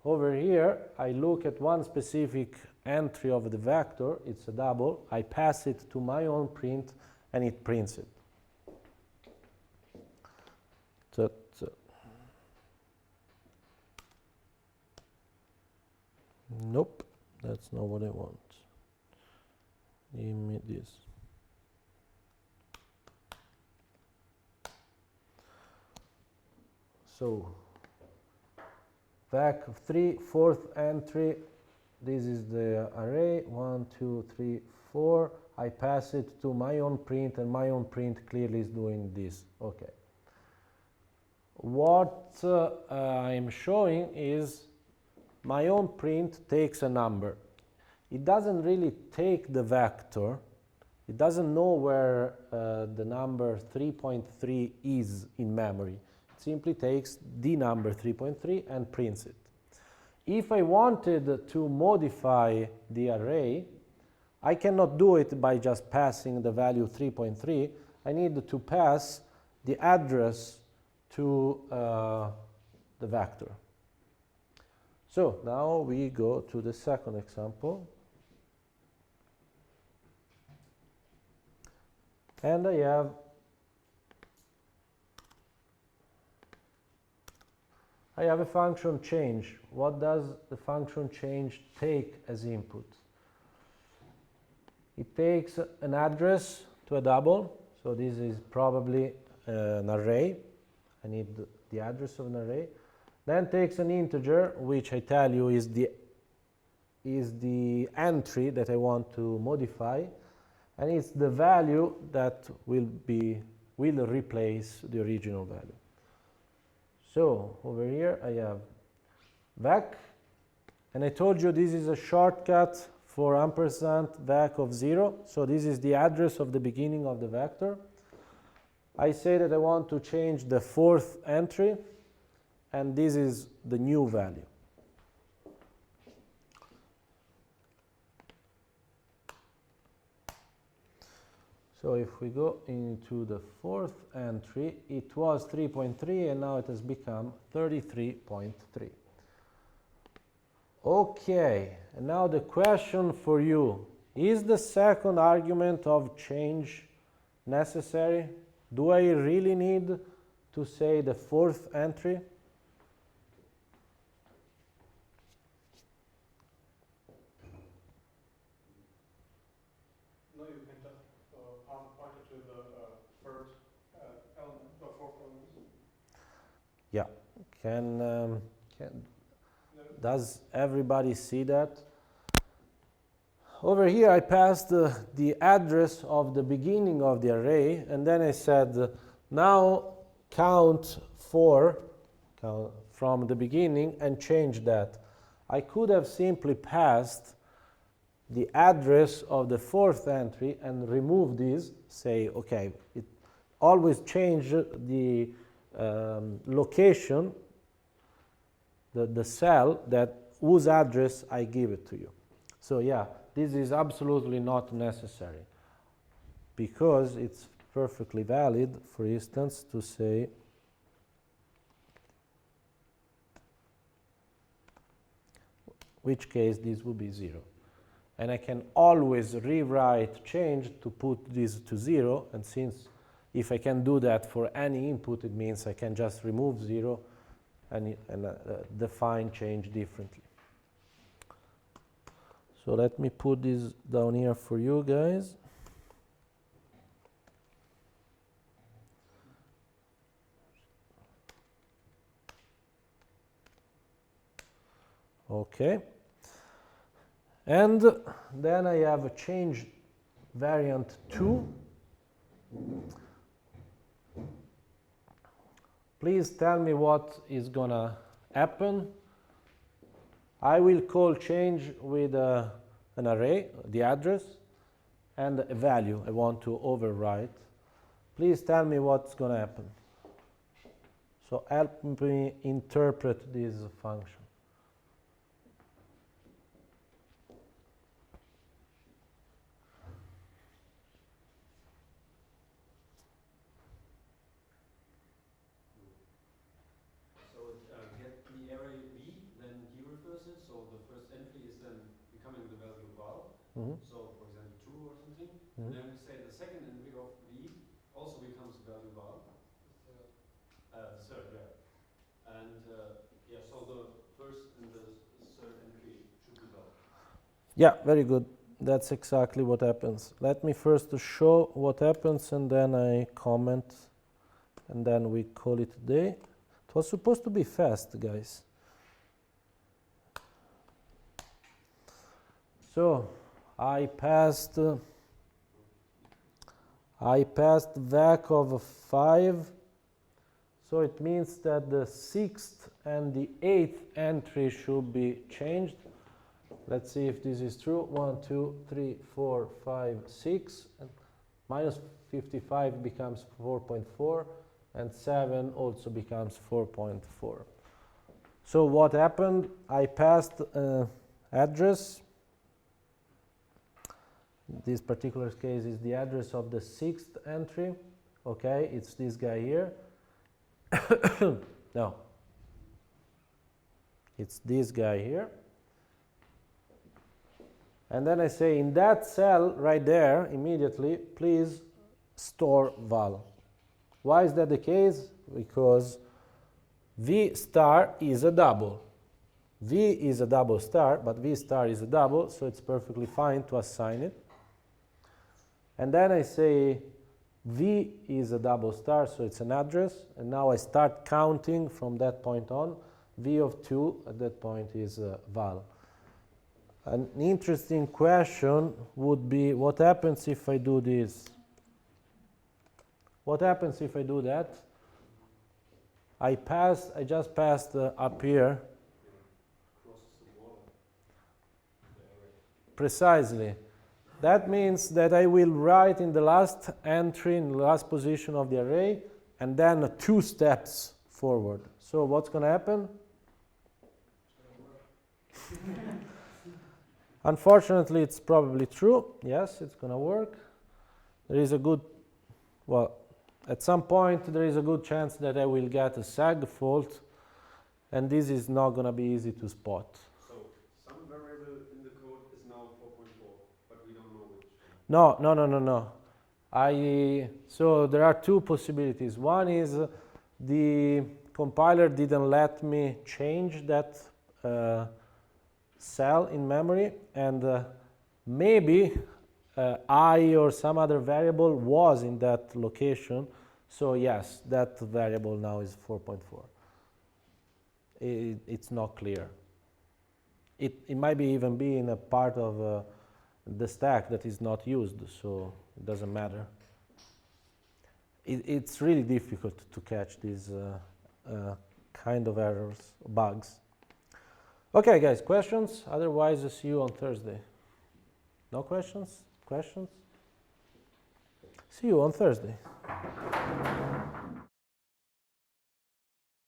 Over here, I look at one specific entry of the vector, it's a double, I pass it to my own print, and it prints it. Nope, that's not what I want. Give me this. So, back 3, fourth entry, this is the array, 1, 2, 3, 4. I pass it to my own print, and my own print clearly is doing this. Okay. What I'm showing is my own print takes a number. It doesn't really take the vector. It doesn't know where the number 3.3 is in memory. It simply takes the number 3.3 and prints it. If I wanted to modify the array, I cannot do it by just passing the value 3.3. I need to pass the address to the vector. So now we go to the second example. And I have a function change. What does the function change take as input? It takes an address to a double. So this is probably an array. I need the address of an array. Then takes an integer, which I tell you is the entry that I want to modify, and it's the value that will replace the original value. So over here I have vec, and I told you this is a shortcut for ampersand vec of 0. So this is the address of the beginning of the vector. I say that I want to change the fourth entry, and this is the new value. So if we go into the fourth entry, it was 3.3 and now it has become 33.3. Okay, and now the question for you, is the second argument of change necessary? Do I really need to say the fourth entry? No, you can just pass a pointer to the third element, or fourth element. Yeah. Does everybody see that? over here I passed the address of the beginning of the array, and then I said, now count 4 from the beginning and change that. I could have simply passed the address of the 4th entry and remove this, say, okay, it always change the location, the cell that whose address I give it to you. So yeah, this is absolutely not necessary, because it's perfectly valid, for instance, to say which case this will be 0. And I can always rewrite change to put this to 0, and since if I can do that for any input, it means I can just remove 0 and define change differently. So let me put this down here for you guys. Okay. And then I have a change variant 2. Please tell me what is gonna happen. I will call change with an array, the address, and a value I want to overwrite. Please tell me what's gonna happen. So help me interpret this function. Get the array V, then dereference it, so the first entry is then becoming the value val. So for example 2 or something. And then we say the second entry of V also becomes the value val. The third, yeah. And yeah, so the first and the third entry should be val. Yeah, very good. That's exactly what happens. Let me first show what happens, and then I comment, and then we call it a day. It was supposed to be fast, guys. So I passed VAC of 5. So it means that the 6th and the 8th entry should be changed. Let's see if this is true. 1, 2, 3, 4, 5, 6. And minus 55 becomes 4.4. And 7 also becomes 4.4. So what happened? I passed address. This particular case is the address of the 6th entry. Okay, it's this guy here. No. It's this guy here. And then I say in that cell right there, immediately, please store val. Why is that the case? Because V star is a double. V is a double star, but V star is a double, so it's perfectly fine to assign it. And then I say V is a double star, so it's an address, and now I start counting from that point on. V of 2 at that point is val. An interesting question would be, what happens if I do this? What happens if I do that? I just passed up here. Precisely. That means that I will write in the last entry, in the last position of the array, and then 2 steps forward. So what's going to happen? Unfortunately, it's probably true. Yes, it's going to work. There is a good, well, at some point there is a good chance that I will get a sag fault, and this is not going to be easy to spot. So some variable in the code is now 4.4, but we don't know which. No. So there are 2 possibilities. One is the compiler didn't let me change that cell in memory, and maybe I or some other variable was in that location. So yes, that variable now is 4.4. It's not clear. It might be even be in a part of the stack that is not used, so it doesn't matter. It's really difficult to catch these kind of errors, bugs. Okay, guys, questions? Otherwise, I'll see you on Thursday. No questions? Questions? See you on Thursday.